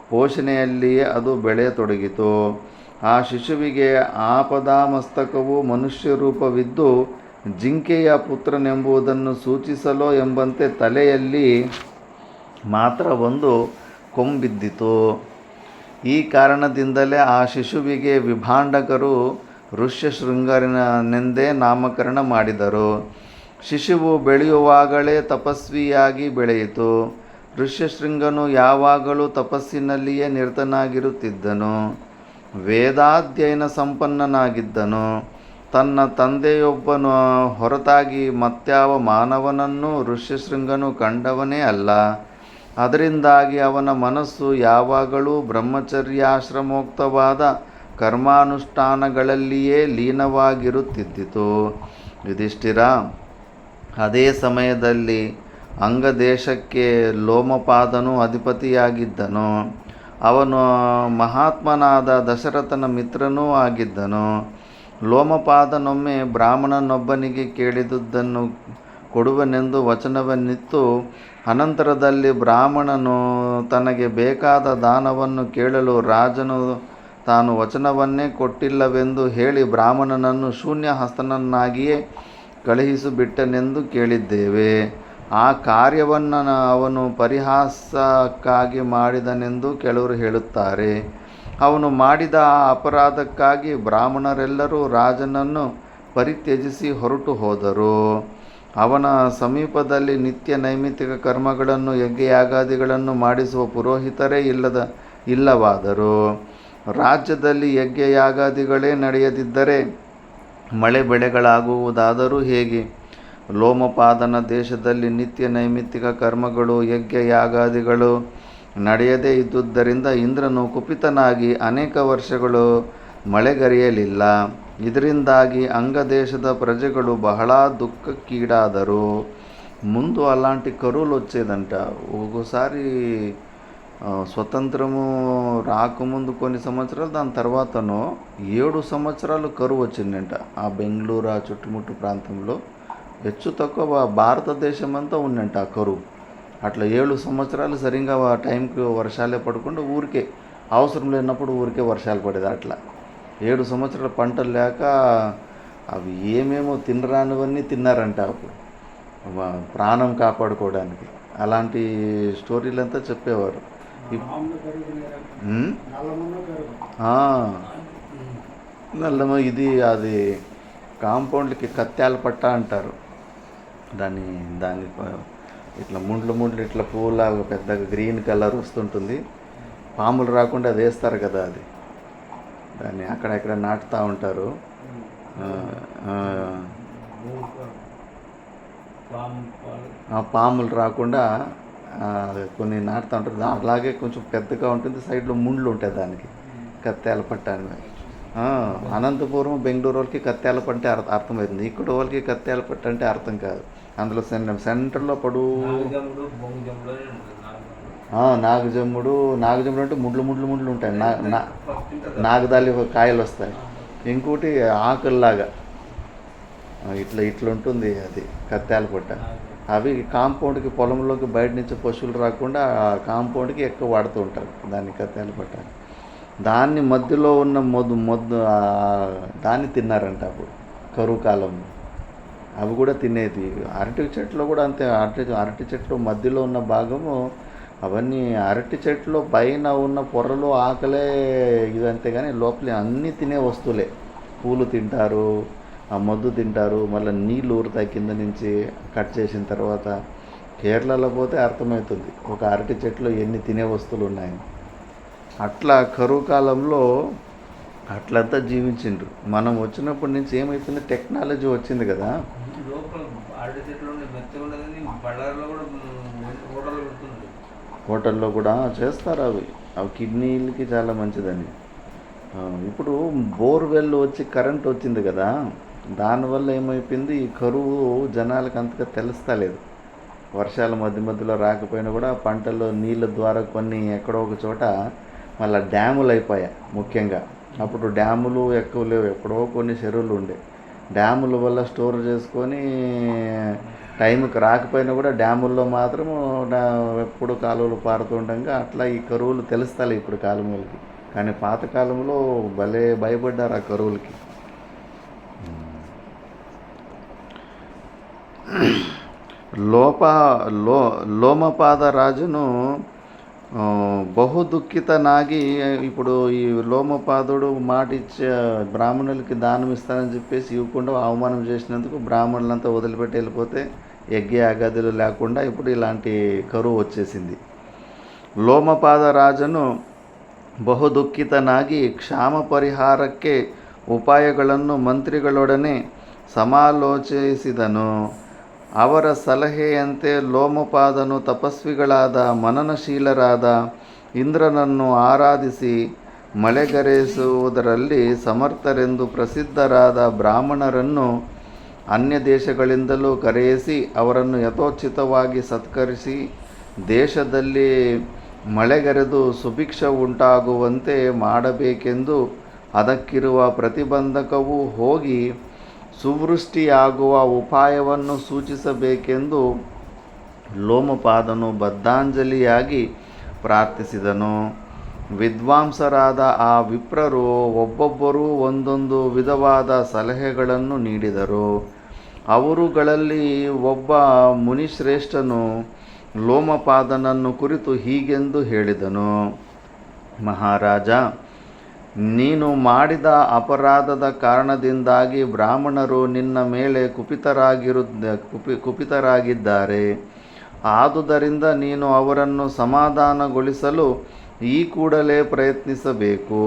ಪೋಷಣೆಯಲ್ಲಿಯೇ ಅದು ಬೆಳೆಯತೊಡಗಿತು. ಆ ಶಿಶುವಿಗೆ ಆಪದಾಮಸ್ತಕವು ಮನುಷ್ಯ ರೂಪವಿದ್ದು ಜಿಂಕೆಯ ಪುತ್ರನೆಂಬುದನ್ನು ಸೂಚಿಸಲೋ ಎಂಬಂತೆ ತಲೆಯಲ್ಲಿ ಮಾತ್ರ ಒಂದು ಕೊಂಬಿದ್ದಿತು. ಈ ಕಾರಣದಿಂದಲೇ ಆ ಶಿಶುವಿಗೆ ವಿಭಾಂಡಕರು ಋಷ್ಯಶೃಂಗನೆಂದೇ ನಾಮಕರಣ ಮಾಡಿದರು. ಶಿಶುವು ಬೆಳೆಯುವಾಗಲೇ ತಪಸ್ವಿಯಾಗಿ ಬೆಳೆಯಿತು. ಋಷ್ಯಶೃಂಗನು ಯಾವಾಗಲೂ ತಪಸ್ಸಿನಲ್ಲಿಯೇ ನಿರತನಾಗಿರುತ್ತಿದ್ದನು. ವೇದಾಧ್ಯಯನ ಸಂಪನ್ನನಾಗಿದ್ದನು. ತನ್ನ ತಂದೆಯೊಬ್ಬನ ಹೊರತಾಗಿ ಮತ್ಯಾವ ಮಾನವನನ್ನೂ ಋಷ್ಯಶೃಂಗನು ಕಂಡವನೇ ಅಲ್ಲ. ಅದರಿಂದಾಗಿ ಅವನ ಮನಸ್ಸು ಯಾವಾಗಲೂ ಬ್ರಹ್ಮಚರ್ಯಾಶ್ರಮೋಕ್ತವಾದ ಕರ್ಮಾನುಷ್ಠಾನಗಳಲ್ಲಿಯೇ ಲೀನವಾಗಿರುತ್ತಿದ್ದಿತು. ಯುಧಿಷ್ಠಿರ, ಅದೇ ಸಮಯದಲ್ಲಿ ಅಂಗದೇಶಕ್ಕೆ ಲೋಮಪಾದನು ಅಧಿಪತಿಯಾಗಿದ್ದನು. ಅವನು ಮಹಾತ್ಮನಾದ ದಶರಥನ ಮಿತ್ರನೂ ಆಗಿದ್ದನು. ಲೋಮಪಾದನೊಮ್ಮೆ ಬ್ರಾಹ್ಮಣನೊಬ್ಬನಿಗೆ ಕೇಳಿದುದನ್ನು ಕೊಡುವನೆಂದು ವಚನವನ್ನಿತ್ತು. ಅನಂತರದಲ್ಲಿ ಬ್ರಾಹ್ಮಣನು ತನಗೆ ಬೇಕಾದ ದಾನವನ್ನು ಕೇಳಲು ರಾಜನು ತಾನು ವಚನವನ್ನೇ ಕೊಟ್ಟಿಲ್ಲವೆಂದು ಹೇಳಿ ಬ್ರಾಹ್ಮಣನನ್ನು ಶೂನ್ಯಹಸ್ತನನ್ನಾಗಿಯೇ ಕಳುಹಿಸಿಬಿಟ್ಟನೆಂದು ಕೇಳಿದ್ದೇವೆ. ಆ ಕಾರ್ಯವನ್ನು ಅವನು ಪರಿಹಾಸಕ್ಕಾಗಿ ಮಾಡಿದನೆಂದು ಕೆಲವರು ಹೇಳುತ್ತಾರೆ. ಅವನು ಮಾಡಿದ ಆ ಅಪರಾಧಕ್ಕಾಗಿ ಬ್ರಾಹ್ಮಣರೆಲ್ಲರೂ ರಾಜನನ್ನು ಪರಿತ್ಯಜಿಸಿ ಹೊರಟು ಹೋದರು. ಅವನ ಸಮೀಪದಲ್ಲಿ ನಿತ್ಯ ನೈಮಿತ್ತಿಕ ಕರ್ಮಗಳನ್ನು ಯಜ್ಞಯಾಗಾದಿಗಳನ್ನು ಮಾಡಿಸುವ ಪುರೋಹಿತರೇ ಇಲ್ಲವಾದರು. ರಾಜ್ಯದಲ್ಲಿ ಯಜ್ಞಯಾಗಾದಿಗಳೇ ನಡೆಯದಿದ್ದರೆ ಮಳೆ ಬೆಳೆಗಳಾಗುವುದಾದರೂ ಹೇಗೆ? ಲೋಮಪಾದನ ದೇಶದಲ್ಲಿ ನಿತ್ಯ ನೈಮಿತ್ತಿಕ ಕರ್ಮಗಳು ಯಜ್ಞಯಾಗಾದಿಗಳು ನಡೆಯದೇ ಇದ್ದುದರಿಂದ ಇಂದ್ರನು ಕುಪಿತನಾಗಿ ಅನೇಕ ವರ್ಷಗಳು ಮಳೆಗರೆಯಲಿಲ್ಲ. ಇದರಿಂದಾಗಿ అంగదేశದ ప్రజలు బహಳ దుఃఖకీడాదరు. ముందు అలాంటి కరువులు వచ్చేదంట. ఒక్కోసారి స్వతంత్రము రాకముందు కొన్ని సంవత్సరాలు, దాని తర్వాతనో 7 సంవత్సరాలు కరువు వచ్చిందంట. ఆ బెంగళూరు ఆ చుట్టుముట్టు ప్రాంతంలో హెచ్చు తక్కువ భారతదేశం అంతా ఉందంట ఆ కరువు. అట్లా 7 సంవత్సరాలు సరిగ్గా ఆ టైంకి వర్షాలే పడకుండా ఊరికే అవసరం లేనప్పుడు ఊరికే వర్షాలు పడేది. అట్లా 7 సంవత్సరాల పంటలు లేక అవి ఏమేమో తినరానివన్నీ తిన్నారంట అప్పుడు ప్రాణం కాపాడుకోవడానికి. అలాంటి స్టోరీలంతా చెప్పేవారు. నల్లమ ఇది అది కాంపౌండ్కి కత్యాల పట్ట అంటారు దాన్ని. ఇట్లా ముండ్లు ఇట్లా పువ్వులాగా పెద్దగా గ్రీన్ కలర్ వస్తుంటుంది. పాములు రాకుండా అది వేస్తారు కదా, అది దాన్ని అక్కడెక్కడ నాటుతూ ఉంటారు. పాములు రాకుండా కొన్ని నాటుతూ ఉంటారు. అలాగే కొంచెం పెద్దగా ఉంటుంది, సైడ్లో ముండ్లు ఉంటాయి దానికి. కత్యాల పట్ట అని. అనంతపురం బెంగళూరు వాళ్ళకి కత్యాల పట్ట అర్థమవుతుంది. ఇక్కడ వాళ్ళకి కత్యాల పట్ట అంటే అర్థం కాదు. అందులో సెంటర్లో నాగజమ్ముడు బొంగు జమ్ముడు అని ఉంటుంది. నాగజమ్ముడు నాగజమ్ముడు అంటే ముడ్లు ముడ్లు ముడ్లు ఉంటాయి. ఫస్ట్ ఉంటుంది. నాగదాలి కాయలు వస్తాయి. ఇంకోటి ఆకుల్లాగా ఇట్లా ఇట్లా ఉంటుంది, అది కత్తాల పొట్ట. అవి కాంపౌండ్కి, పొలంలోకి బయట నుంచి పశువులు రాకుండా ఆ కాంపౌండ్కి ఎక్కువ వాడుతూ ఉంటారు దాన్ని, కత్తాల పొట్ట. దాన్ని మధ్యలో ఉన్న మొద్దు దాన్ని తిన్నారంట అప్పుడు కరువు కాలంలో. అవి కూడా తినేది. అరటి చెట్లు కూడా అంతే. అరటి చెట్లు మధ్యలో ఉన్న భాగము అవన్నీ అరటి చెట్లు పైన ఉన్న పొరలు ఆకలే ఇదంతే, కానీ లోపల అన్నీ తినే వస్తువులే. పూలు తింటారు, ఆ మొద్దు తింటారు, మళ్ళీ నీళ్ళు ఊరుతాయి కింద నుంచి కట్ చేసిన తర్వాత. కేరళలో పోతే అర్థమవుతుంది ఒక అరటి చెట్లు ఎన్ని తినే వస్తువులు ఉన్నాయని. అట్లా కరువు కాలంలో అట్లంతా జీవించిండ్రు. మనం వచ్చినప్పటి నుంచి ఏమవుతుంది, టెక్నాలజీ వచ్చింది కదా. లోపల అరటి చెట్లు ఉండే మెత్తగా ఉండదని బళ్ళారిలో కూడా హోటల్ పెడుతుంది. హోటల్లో కూడా చేస్తారు అవి. అవి కిడ్నీలకి చాలా మంచిదని. ఇప్పుడు బోర్వెల్ వచ్చి కరెంట్ వచ్చింది కదా, దానివల్ల ఏమైపోయింది, ఈ కరువు జనాలకు అంతగా తెలుస్తలేదు. వర్షాలు మధ్య మధ్యలో రాకపోయినా కూడా పంటల్లో నీళ్ళ ద్వారా కొన్ని ఎక్కడో ఒక చోట మళ్ళీ డ్యాములు అయిపోయాయి ముఖ్యంగా. అప్పుడు డ్యాములు ఎక్కువ లేవు, ఎక్కడో కొన్ని చెరువులు ఉండే. డ్యాముల వల్ల స్టోర్ చేసుకొని టైంకి రాకపోయినా కూడా డ్యాముల్లో మాత్రం ఎప్పుడు కాలువలు పారుతుండగా అట్లా ఈ కరువులు తెలుస్తాయి ఇప్పుడు కాలంలోకి. కానీ పాతకాలంలో భలే భయపడ్డారు ఆ కరువులకి. లోమపాద రాజును బహు దుఃఖితనాగి, ఇప్పుడు ఈ లోమపాదుడు మాట ఇచ్చే బ్రాహ్మణులకి దానం ఇస్తానని చెప్పేసి ఇవ్వకుండా అవమానం చేసినందుకు బ్రాహ్మణులంతా వదిలిపెట్టి వెళ్ళిపోతే యజ్ఞ అగదులు లేకుండా ఇప్పుడు ఇలాంటి కరువు వచ్చేసింది. ಲೋಮಪಾದ ರಾಜನು ಬಹುದುಃಖಿತನಾಗಿ ಕ್ಷಾಮ ಪರಿಹಾರಕ್ಕೆ ಉಪಾಯಗಳನ್ನು ಮಂತ್ರಿಗಳೊಡನೆ ಸಮಾಲೋಚಿಸಿದನು. ಅವರ ಸಲಹೆಯಂತೆ ಲೋಮಪಾದನು ತಪಸ್ವಿಗಳಾದ ಮನನಶೀಲರಾದ ಇಂದ್ರನನ್ನು ಆರಾಧಿಸಿ ಮಳೆಗರೆಸುವುದರಲ್ಲಿ ಸಮರ್ಥರೆಂದು ಪ್ರಸಿದ್ಧರಾದ ಬ್ರಾಹ್ಮಣರನ್ನು ಅನ್ಯ ದೇಶಗಳಿಂದಲೂ ಕರೆಯಿಸಿ ಅವರನ್ನು ಯಥೋಚಿತವಾಗಿ ಸತ್ಕರಿಸಿ ದೇಶದಲ್ಲಿ ಮಳೆಗರೆದು ಸುಭಿಕ್ಷ ಉಂಟಾಗುವಂತೆ ಮಾಡಬೇಕೆಂದು ಅದಕ್ಕಿರುವ ಪ್ರತಿಬಂಧಕವು ಹೋಗಿ ಸುವೃಷ್ಟಿಯಾಗುವ ಉಪಾಯವನ್ನು ಸೂಚಿಸಬೇಕೆಂದು ಲೋಮಪಾದನು ಬದ್ಧಾಂಜಲಿಯಾಗಿ ಪ್ರಾರ್ಥಿಸಿದನು. ವಿದ್ವಾಂಸರಾದ ಆ ವಿಪ್ರರು ಒಬ್ಬೊಬ್ಬರೂ ಒಂದೊಂದು ವಿಧವಾದ ಸಲಹೆಗಳನ್ನು ನೀಡಿದರು. ಅವರುಗಳಲ್ಲಿ ಒಬ್ಬ ಮುನಿಶ್ರೇಷ್ಠನು ಲೋಮಪಾದನನ್ನು ಕುರಿತು ಹೀಗೆಂದು ಹೇಳಿದನು. ಮಹಾರಾಜ, ನೀನು ಮಾಡಿದ ಅಪರಾಧದ ಕಾರಣದಿಂದಾಗಿ ಬ್ರಾಹ್ಮಣರು ನಿನ್ನ ಮೇಲೆ ಕುಪಿತರಾಗಿದ್ದಾರೆ. ಆದುದರಿಂದ ನೀನು ಅವರನ್ನು ಸಮಾಧಾನಗೊಳಿಸಲು ಈ ಕೂಡಲೇ ಪ್ರಯತ್ನಿಸಬೇಕು.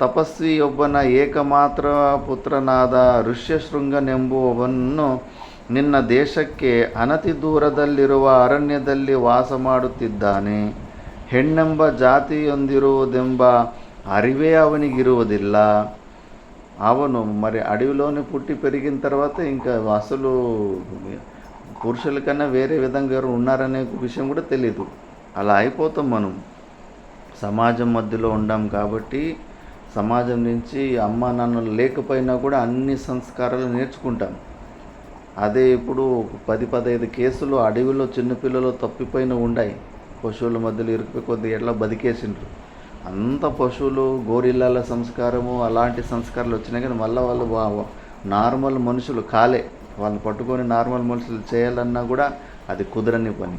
ತಪಸ್ವಿಯೊಬ್ಬನ ಏಕಮಾತ್ರ ಪುತ್ರನಾದ ಋಷ್ಯಶೃಂಗನೆಂಬುವವನು ನಿನ್ನ ದೇಶಕ್ಕೆ ಅನತಿ ದೂರದಲ್ಲಿರುವ ಅರಣ್ಯದಲ್ಲಿ ವಾಸ ಮಾಡುತ್ತಿದ್ದಾನೆ. ಹೆಣ್ಣೆಂಬ ಜಾತಿಯೊಂದಿರುವುದೆಂಬ అరివే అవనిగిరువదిల్ల. అవను మరి అడవిలోనే పుట్టి పెరిగిన తర్వాత ఇంకా అసలు పురుషుల కన్నా వేరే విధంగా ఎవరు ఉన్నారనే విషయం కూడా తెలీదు. అలా అయిపోతాం మనం. సమాజం మధ్యలో ఉండాం కాబట్టి సమాజం నుంచి అమ్మా నాన్నలు లేకపోయినా కూడా అన్ని సంస్కారాలు నేర్చుకుంటాం. అదే ఇప్పుడు 10-15 కేసులు అడవిలో చిన్నపిల్లలు తప్పిపోయిన ఉన్నాయి. పశువుల మధ్యలో ఇరుక్కుపోయి కొద్దిగా ఎట్లా బతికేసిండ్రు. అంత పశువులు, గోరిల్లాల సంస్కారము అలాంటి సంస్కారాలు వచ్చినాయి. కానీ మళ్ళీ వాళ్ళు నార్మల్ మనుషులు కాలే. వాళ్ళని పట్టుకొని నార్మల్ మనుషులు చేయాలన్నా కూడా అది కుదరని పని.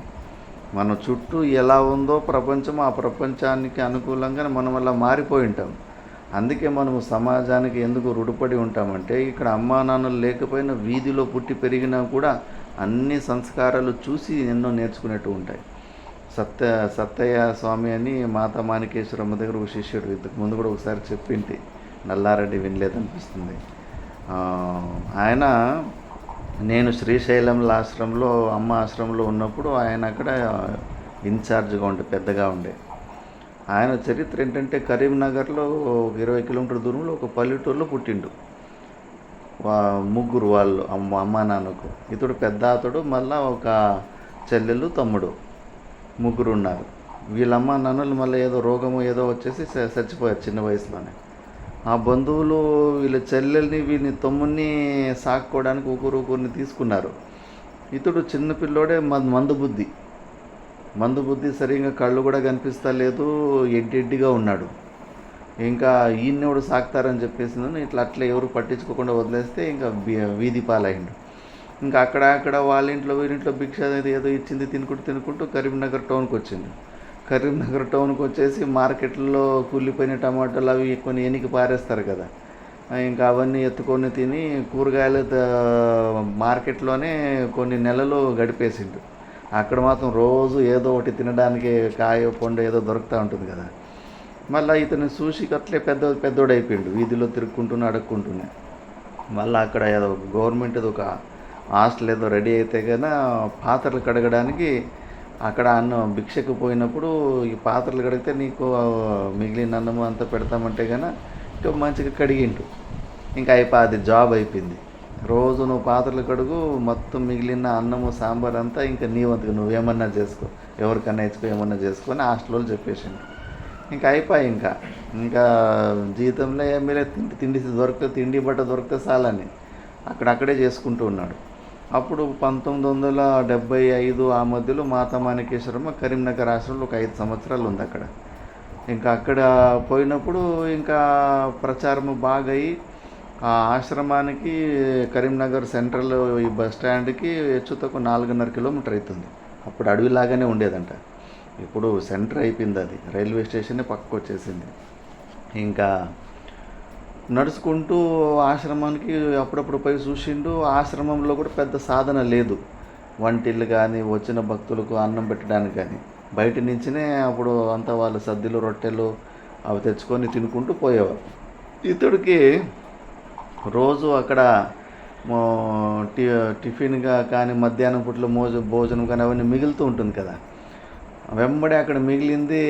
మన చుట్టూ ఎలా ఉందో ప్రపంచం, ఆ ప్రపంచానికి అనుకూలంగా మనం అలా మారిపోయి ఉంటాం. అందుకే మనము సమాజానికి ఎందుకు రుడిపడి ఉంటామంటే, ఇక్కడ అమ్మా నాన్నలు లేకపోయినా వీధిలో పుట్టి పెరిగినా కూడా అన్ని సంస్కారాలు చూసి ఎన్నో నేర్చుకునేట్టు ఉంటాయి. సత్తయ్య స్వామి అని మాతా మాణికేశ్వరమ్మ దగ్గర ఒక శిష్యుడు, ఇంతకు ముందు కూడా ఒకసారి చెప్పింటి, నల్లారెడ్డి వినలేదనిపిస్తుంది. ఆయన, నేను శ్రీశైలంలో ఆశ్రమంలో, అమ్మ ఆశ్రమంలో ఉన్నప్పుడు ఆయన అక్కడ ఇన్ఛార్జ్గా ఉండే, పెద్దగా ఉండే. ఆయన చరిత్ర ఏంటంటే, కరీంనగర్లో 20 కిలోమీటర్ దూరంలో ఒక పల్లెటూరులో పుట్టిండు. ముగ్గురు వాళ్ళు అమ్మ నాన్నకు. ఇతడు పెద్ద అతడు, మళ్ళీ ఒక చెల్లెలు తమ్ముడు, ముగ్గురు ఉన్నారు. వీళ్ళ అమ్మ నాన్నలు మళ్ళీ ఏదో రోగము ఏదో వచ్చేసి చచ్చిపోయారు చిన్న వయసులోనే. ఆ బంధువులు వీళ్ళ చెల్లెల్ని వీళ్ళని తమ్ముడిని సాక్కోవడానికి ఒకరిని తీసుకున్నారు. ఇతడు చిన్నపిల్లోడే మందు బుద్ధి సరిగ్గా కళ్ళు కూడా కనిపిస్తలేదు, ఎడ్డెడ్డిగా ఉన్నాడు. ఇంకా ఈయనెవడు సాకుతారని చెప్పేసి అట్లా ఎవరు పట్టించుకోకుండా వదిలేస్తే ఇంకా వీధి పాలైండు. ఇంకా అక్కడ వాళ్ళ ఇంట్లో వీరింట్లో భిక్ష ఏదో ఇచ్చింది తినుకుంటూ కరీంనగర్ టౌన్కి వచ్చిండు. కరీంనగర్ టౌన్కి వచ్చేసి మార్కెట్లో కూలిపోయిన టమాటాలు అవి కొన్ని ఎనికి పారేస్తారు కదా, ఇంకా అవన్నీ ఎత్తుకొని తిని కూరగాయలు మార్కెట్లోనే కొన్ని నెలలు గడిపేసిండు. అక్కడ మాత్రం రోజు ఏదో ఒకటి తినడానికి కాయ పండు ఏదో దొరుకుతూ ఉంటుంది కదా. మళ్ళీ ఇతను చూసి అట్లే పెద్దోడైపోయిండు, వీధిలో తిరుక్కుంటూనే అడుక్కుంటూనే. మళ్ళీ అక్కడ ఏదో గవర్నమెంట్ ఒక హాస్టల్ ఏదో రెడీ అయితే కన్నా పాత్రలు కడగడానికి అక్కడ భిక్షకు పోయినప్పుడు ఈ పాత్రలు కడిగితే నీకు మిగిలిన అన్నము అంతా పెడతామంటే కన్నా ఇంకా మంచిగా కడిగిండు. ఇంకా అది జాబ్ అయిపోయింది. రోజు నువ్వు పాత్రలు కడుగు, మొత్తం మిగిలిన అన్నము సాంబార్ అంతా ఇంకా నీవంతకు నువ్వేమన్నా చేసుకో, ఎవరికన్నా ఇచ్చుకో, ఏమన్నా చేసుకొని హాస్టల్లో చెప్పేసిండు. ఇంకా ఇంకా జీవితంలో ఏమీ తిండి బట్ట దొరికితే చాలని అక్కడే చేసుకుంటూ ఉన్నాడు. అప్పుడు 1975 ఆ మధ్యలో మాతా మాణికేశ్వరమ్మ కరీంనగర్ ఆశ్రమంలో ఒక 5 సంవత్సరాలు ఉంది అక్కడ. ఇంకా అక్కడ పోయినప్పుడు ఇంకా ప్రచారం బాగా అయ్యి ఆ ఆశ్రమానికి కరీంనగర్ సెంట్రల్ ఈ బస్ స్టాండ్కి హెచ్చుతకు 4.5 కిలోమీటర్ అవుతుంది. అప్పుడు అడవిలాగానే ఉండేదంట, ఇప్పుడు సెంటర్ అయిపోయింది, అది రైల్వే స్టేషన్ పక్కకు వచ్చేసింది. ఇంకా నడుచుకుంటూ ఆశ్రమానికి అప్పుడప్పుడు పోయి చూసిండు. ఆశ్రమంలో కూడా పెద్ద సాధన లేదు, వంటిల్లు కానీ వచ్చిన భక్తులకు అన్నం పెట్టడానికి కానీ. బయట నుంచినే అప్పుడు అంతా వాళ్ళు సద్దులు రొట్టెలు అవి తెచ్చుకొని తినుకుంటూ పోయేవారు. ఇతడికి రోజు అక్కడ టిఫిన్గా కానీ మధ్యాహ్నం పూటలో భోజనం కానీ అవన్నీ మిగులుతూ ఉంటుంది కదా. వెంబడి అక్కడ మిగిలింది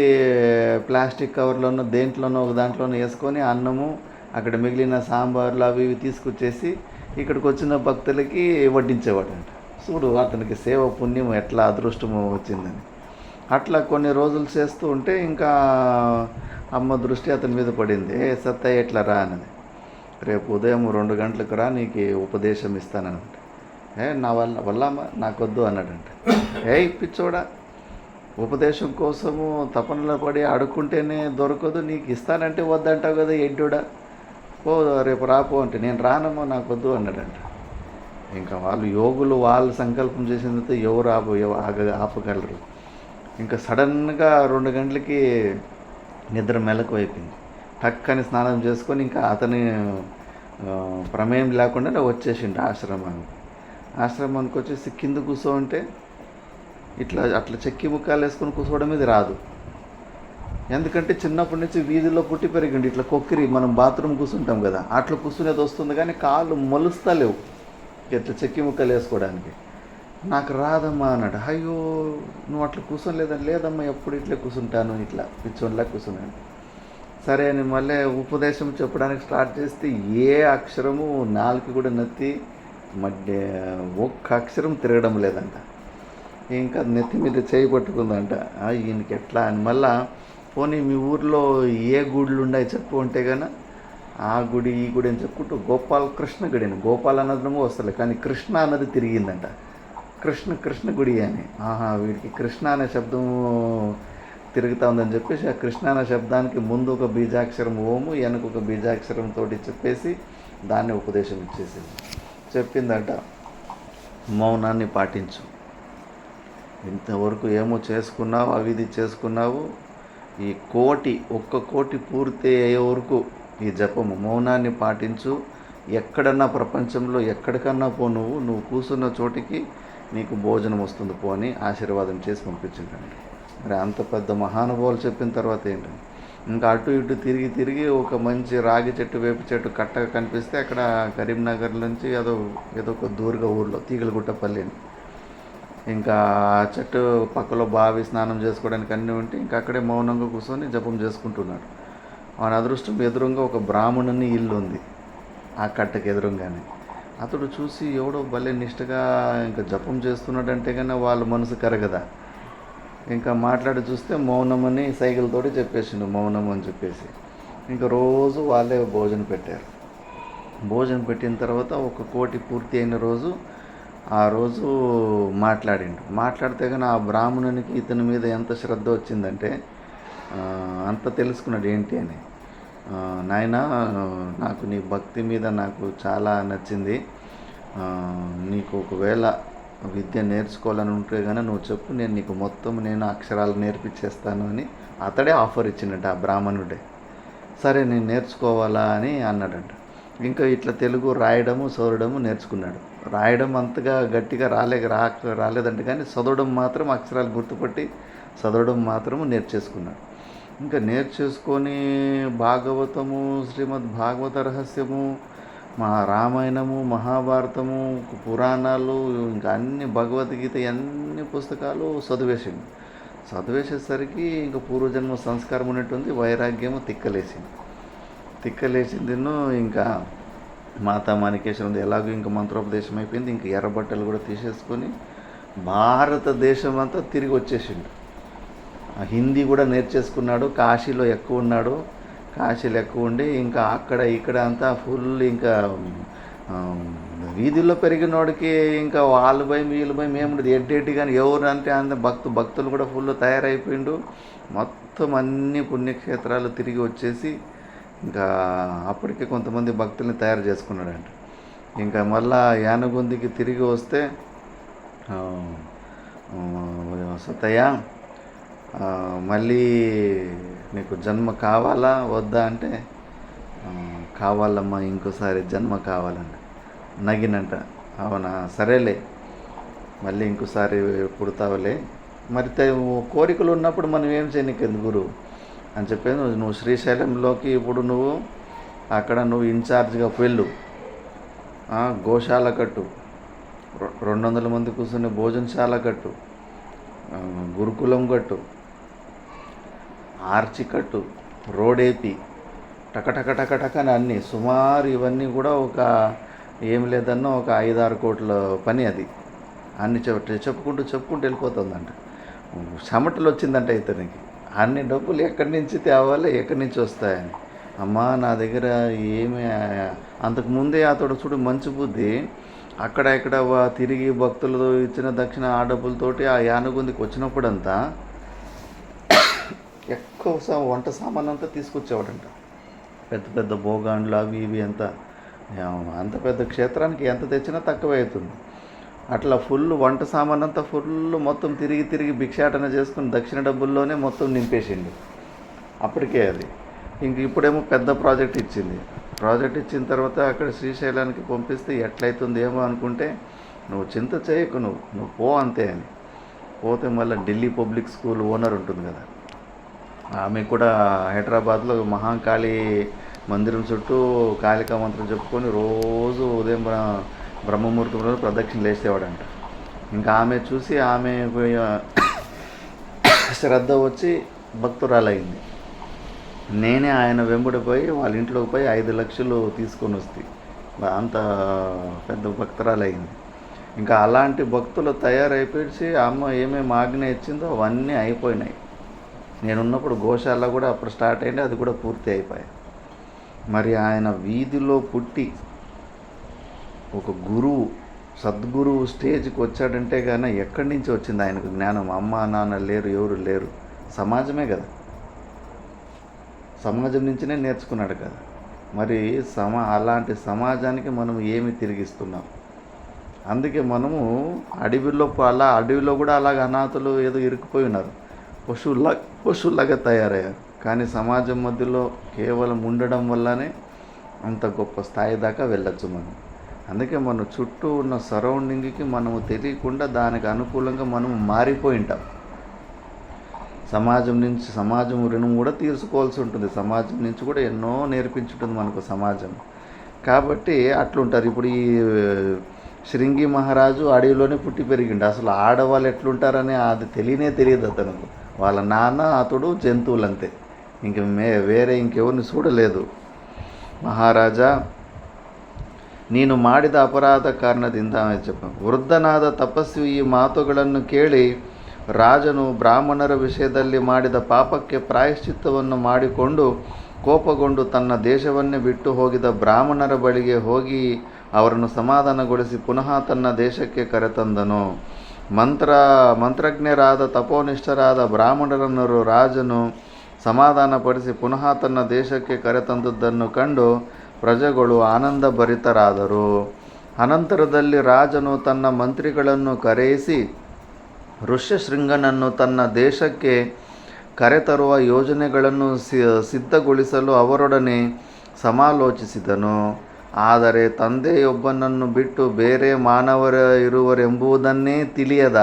ప్లాస్టిక్ కవర్లోనో దేంట్లోనో ఒక దాంట్లోనో వేసుకొని అన్నము అక్కడ మిగిలిన సాంబార్లు అవి ఇవి తీసుకొచ్చేసి ఇక్కడికి వచ్చిన భక్తులకి వడ్డించేవాడంట. చూడు అతనికి సేవ పుణ్యం ఎట్లా అదృష్టము వచ్చిందని. అట్లా కొన్ని రోజులు చేస్తూ ఉంటే ఇంకా అమ్మ దృష్టి అతని మీద పడింది. సత్తయ్య ఎట్లా రా అన్నది. రేపు ఉదయం 2 గంటలకు రా, నీకు ఉపదేశం ఇస్తానంట. నా వల్ల నాకొద్దు అన్నాడంట. పిచ్చోడా, ఉపదేశం కోసము తపనలో పడి అడుక్కుంటేనే దొరకదు, నీకు ఇస్తానంటే వద్దంటావు కదా ఎడ్డుడా, పో రేపు రాపో అంటే. నేను రానమ్మో, నాకొద్దు అన్నాడంట. ఇంకా వాళ్ళు యోగులు వాళ్ళు సంకల్పం చేసినంత ఎవరు ఆపగలరు. ఇంకా సడన్గా 2 గంటలకి నిద్ర మెలకు అయిపోయింది. టక్కని స్నానం చేసుకొని ఇంకా అతని ప్రమేయం లేకుండా వచ్చేసిండు ఆశ్రమానికి వచ్చేసి కింద కూర్చోంటే అట్లా చెక్కి ముక్కాలు వేసుకొని కూర్చోవడం ఇది రాదు. ఎందుకంటే చిన్నప్పటి నుంచి వీధిలో పుట్టి పెరిగిండి. ఇట్లా కొక్కిరి మనం బాత్రూమ్ కూర్చుంటాం కదా, అట్లా కూర్చునేది వస్తుంది కానీ కాళ్ళు మొలుస్తలేవు ఇట్లా చెక్కి ముక్కలు వేసుకోవడానికి. నాకు రాదమ్మా అన్నాడు. అయ్యో నువ్వు అట్లా కూర్చోలేదని. లేదమ్మా ఎప్పుడు ఇట్లా కూర్చుంటాను, ఇట్లా పిచ్చోన్లా కూర్చున్నాను. సరే అని మళ్ళీ ఉపదేశం చెప్పడానికి స్టార్ట్ చేస్తే ఏ అక్షరము నాలుగు కూడా నత్తి ఒక్క అక్షరం తిరగడం లేదంట. ఇంకా నెత్తి మీద చేయి పట్టుకుందంట. ఈయనకి ఎట్లా అని మళ్ళా పోనీ మీ ఊర్లో ఏ గుడులు ఉన్నాయి చెప్పు అంటే కన్నా ఆ గుడి ఈ గుడి అని చెప్పుకుంటూ కృష్ణ గుడి అని, గోపాల్ అన్నదము వస్తలే కానీ కృష్ణ అన్నది తిరిగిందంట. కృష్ణ గుడి అని. వీడికి కృష్ణ అనే శబ్దము తిరుగుతూ ఉందని చెప్పేసి ఆ కృష్ణ అనే శబ్దానికి ముందు ఒక బీజాక్షరం ఓము, వెనక ఒక బీజాక్షరంతో చెప్పేసి దాన్ని ఉపదేశం ఇచ్చేసింది. చెప్పిందట, మౌనాన్ని పాటించు, ఇంతవరకు ఏమో చేసుకున్నావు, అవి ఇది చేసుకున్నావు, ఈ ఒక్క కోటి పూర్తి అయ్యే వరకు ఈ జపము మౌనాన్ని పాటించు. ఎక్కడన్నా ప్రపంచంలో ఎక్కడికన్నా పో, నువ్వు కూర్చున్న చోటికి నీకు భోజనం వస్తుంది పో అని ఆశీర్వాదం చేసి పంపించిందండి. మరి అంత పెద్ద మహానుభావులు చెప్పిన తర్వాత ఏంటంటే ఇంకా అటు ఇటు తిరిగి ఒక మంచి రాగి చెట్టు వేప చెట్టు కట్టగా కనిపిస్తే అక్కడ కరీంనగర్ నుంచి ఏదో ఒక దూరంగా ఊర్లో తీగలగుట్టపల్లి అని, ఇంకా ఆ చెట్టు పక్కలో బావి స్నానం చేసుకోవడానికి అన్నీ ఉంటే ఇంకా అక్కడే మౌనంగా కూర్చొని జపం చేసుకుంటున్నాడు. వాని అదృష్టం ఎదురుగా ఒక బ్రాహ్మణుని ఇల్లు ఉంది ఆ కట్టకి ఎదురుగానే. అతడు చూసి ఎవడో భలే నిష్టగా ఇంకా జపం చేస్తున్నాడంటే కానీ వాళ్ళ మనసు కరగదా. ఇంకా మాట్లాడి చూస్తే మౌనమని సైకిల్తోటి చెప్పేసిండు, మౌనం అని చెప్పేసి. ఇంకా రోజు వాళ్ళే భోజనం పెట్టారు. భోజనం పెట్టిన తర్వాత 1 కోటి పూర్తి అయిన రోజు ఆ రోజు మాట్లాడితే కానీ ఆ బ్రాహ్మణునికి ఇతని మీద ఎంత శ్రద్ధ వచ్చిందంటే అంత తెలుసుకున్నాడు ఏంటి అని. నాయనా, నాకు నీ భక్తి మీద నాకు చాలా నచ్చింది. నీకు ఒకవేళ విద్య నేర్చుకోవాలని ఉంటే కానీ నువ్వు చెప్పు, నేను నీకు నేను అక్షరాలు నేర్పించేస్తాను అని అతడే ఆఫర్ ఇచ్చిండట ఆ బ్రాహ్మణుడే. సరే, నేను నేర్చుకోవాలా అని అన్నాడంట. ఇంకా ఇట్లా తెలుగు రాయడము చదవడము నేర్చుకున్నాడు. రాయడం అంతగా గట్టిగా రాలేదంటే కానీ చదవడం మాత్రం అక్షరాలు గుర్తుపట్టి చదవడం మాత్రము నేర్చేసుకున్నాడు. ఇంకా నేర్చేసుకొని భాగవతము, శ్రీమద్ భాగవత రహస్యము, రామాయణము, మహాభారతము, పురాణాలు, ఇంకా అన్ని భగవద్గీత, అన్ని పుస్తకాలు చదివేసేసరికి ఇంకా పూర్వజన్మ సంస్కారం ఉన్నట్టుంది. వైరాగ్యము తిక్కలేసింది. ఇంకా మాతా మాణికేశ్వరం ఎలాగో ఇంకా మంత్రోపదేశం అయిపోయింది. ఇంకా ఎర్రబట్టలు కూడా తీసేసుకొని భారతదేశం అంతా తిరిగి వచ్చేసిండు. హిందీ కూడా నేర్చేసుకున్నాడు. కాశీలో ఎక్కువ ఉండి ఇంకా అక్కడ ఇక్కడ అంతా ఫుల్ ఇంకా వీధుల్లో పెరిగినోడికి ఇంకా వాళ్ళు భయం వీళ్ళు భయం ఏముండదు. ఎడ్డెడ్డి కానీ ఎవరు అంటే అంత భక్తులు కూడా ఫుల్ తయారైపోయిండు. మొత్తం అన్ని పుణ్యక్షేత్రాలు తిరిగి వచ్చేసి ఇంకా అప్పటికే కొంతమంది భక్తుల్ని తయారు చేసుకున్నాడంట. ఇంకా మళ్ళా యానగుందికి తిరిగి వస్తే సతయ్య, మళ్ళీ నీకు జన్మ కావాలా వద్దా అంటే కావాలమ్మా, ఇంకోసారి జన్మ కావాలంట. నగినంట. అవునా, సరేలే, మళ్ళీ ఇంకోసారి పుడతావులే. మరి కోరికలు ఉన్నప్పుడు మనం ఏం చేయనీకెందుకు గురు అని చెప్పేది. నువ్వు శ్రీశైలంలోకి ఇప్పుడు అక్కడ ఇన్ఛార్జ్గా వెళ్ళు, గోశాల కట్టు, 200 మంది కూర్చునే భోజనశాల కట్టు, గురుకులం కట్టు, ఆర్చి కట్టు, రోడేపి, టకటక అని అన్నీ సుమారు ఇవన్నీ కూడా ఏం లేదన్నా ఒక 5-6 కోట్ల పని అది. అన్ని చెప్పుకుంటూ వెళ్ళిపోతుందంట. చెమటలు వచ్చిందంట ఇతనికి. అన్ని డబ్బులు ఎక్కడి నుంచి తేవాలి, ఎక్కడి నుంచి వస్తాయని. అమ్మా, నా దగ్గర ఏమి అంతకుముందే అతడు చూడు మంచి బుద్ధి. అక్కడ ఇక్కడ తిరిగి భక్తులు ఇచ్చిన దక్షిణ ఆ డబ్బులతోటి ఆ యానగుందికి వచ్చినప్పుడంతా ఎక్కువ వంట సామాన్ అంతా తీసుకొచ్చేవాడంట. పెద్ద భోగాండ్లు అవి ఇవి అంత పెద్ద క్షేత్రానికి ఎంత తెచ్చినా తక్కువ అవుతుంది. అట్లా ఫుల్ వంట సామాన్ అంతా ఫుల్ మొత్తం తిరిగి భిక్షాటన చేసుకుని దక్షిణ డబ్బుల్లోనే మొత్తం నింపేసిండు అప్పటికే అది. ఇప్పుడేమో పెద్ద ప్రాజెక్ట్ ఇచ్చిన తర్వాత అక్కడ శ్రీశైలానికి పంపిస్తే ఎట్లయితుంది ఏమో అనుకుంటే, నువ్వు చింత చేయకు, నువ్వు పో అంతే అని. పోతే మళ్ళీ ఢిల్లీ పబ్లిక్ స్కూల్ ఓనర్ ఉంటుంది కదా, ఆమె కూడా హైదరాబాద్లో మహాకాళి మందిరం చుట్టూ కాళికా మంత్రం చెప్పుకొని రోజు ఉదయం బ్రహ్మముహూర్తంలో ప్రదక్షిణలు వేసేవాడంట. ఇంకా ఆమె చూసి ఆమె శ్రద్ధ వచ్చి భక్తురాలయ్యింది. నేనే ఆయన వెంబడిపోయి వాళ్ళ ఇంట్లోకి పోయి 5 లక్షలు తీసుకొని వస్తే అంత పెద్ద భక్తురాలయ్యింది. ఇంకా అలాంటి భక్తులు తయారైపోయి అమ్మ ఏమేమి ఆజ్ఞ ఇచ్చిందో అవన్నీ అయిపోయినాయి. నేనున్నప్పుడు గోశాల కూడా అప్పుడు స్టార్ట్ అయింది, అది కూడా పూర్తి అయిపోయాయి. మరి ఆయన వీధిలో పుట్టి ఒక గురువు, సద్గురువు స్టేజ్కి వచ్చాడంటే కానీ ఎక్కడి నుంచి వచ్చింది ఆయనకు జ్ఞానం? అమ్మ నాన్న లేరు, ఎవరు లేరు, సమాజమే కదా, సమాజం నుంచినే నేర్చుకున్నాడు కదా. మరి అలాంటి సమాజానికి మనం ఏమి తిరిగిస్తున్నాం? అందుకే మనము అడవిలో కూడా అలాగ అనాథులు ఏదో ఇరుక్కుపోయి ఉన్నారు, పశువులాగా తయారయ్యారు. కానీ సమాజం మధ్యలో కేవలం ఉండడం వల్లనే అంత గొప్ప స్థాయి దాకా వెళ్ళచ్చు మనం. అందుకే మన చుట్టూ ఉన్న సరౌండింగ్కి మనము తెలియకుండా దానికి అనుకూలంగా మనము మారిపోయి ఉంటాం. సమాజం రుణం కూడా తీర్చుకోవాల్సి ఉంటుంది. సమాజం నుంచి కూడా ఎన్నో నేర్పించుంటుంది మనకు సమాజం. కాబట్టి అట్లుంటారు. ఇప్పుడు ఈ శృంగి మహారాజు అడవిలోనే పుట్టి పెరిగిండు. అసలు ఆడవాళ్ళు ఎట్లుంటారని అది తెలియదు అతనికి. వాళ్ళ నాన్న అతడు జంతువులంతే, వేరే ఇంకెవరిని చూడలేదు. మహారాజా, ನೀನು ಮಾಡಿದ ಅಪರಾಧ ಕಾರಣದಿಂದ ವೃದ್ಧನಾದ ತಪಸ್ವಿ ಈ ಮಾತುಗಳನ್ನು ಕೇಳಿ ರಾಜನು ಬ್ರಾಹ್ಮಣರ ವಿಷಯದಲ್ಲಿ ಮಾಡಿದ ಪಾಪಕ್ಕೆ ಪ್ರಾಯಶ್ಚಿತ್ತವನ್ನು ಮಾಡಿಕೊಂಡು ಕೋಪಗೊಂಡು ತನ್ನ ದೇಶವನ್ನೇ ಬಿಟ್ಟು ಹೋಗಿದ ಬ್ರಾಹ್ಮಣರ ಬಳಿಗೆ ಹೋಗಿ ಅವರನ್ನು ಸಮಾಧಾನಗೊಳಿಸಿ ಪುನಃ ತನ್ನ ದೇಶಕ್ಕೆ ಕರೆತಂದನು. ಮಂತ್ರಜ್ಞರಾದ ತಪೋನಿಷ್ಠರಾದ ಬ್ರಾಹ್ಮಣರನ್ನು ರಾಜನು ಸಮಾಧಾನಪಡಿಸಿ ಪುನಃ ತನ್ನ ದೇಶಕ್ಕೆ ಕರೆತಂದದ್ದನ್ನು ಕಂಡು ಪ್ರಜೆಗಳು ಆನಂದಭರಿತರಾದರು. ಅನಂತರದಲ್ಲಿ ರಾಜನು ತನ್ನ ಮಂತ್ರಿಗಳನ್ನು ಕರೆಯಿಸಿ ಋಷ್ಯಶೃಂಗನನ್ನು ತನ್ನ ದೇಶಕ್ಕೆ ಕರೆತರುವ ಯೋಜನೆಗಳನ್ನು ಸಿದ್ಧಗೊಳಿಸಲು ಅವರೊಡನೆ ಸಮಾಲೋಚಿಸಿದನು. ಆದರೆ ತಂದೆಯೊಬ್ಬನನ್ನು ಬಿಟ್ಟು ಬೇರೆ ಮಾನವರು ಇರುವರೆಂಬುದನ್ನೇ ತಿಳಿಯದ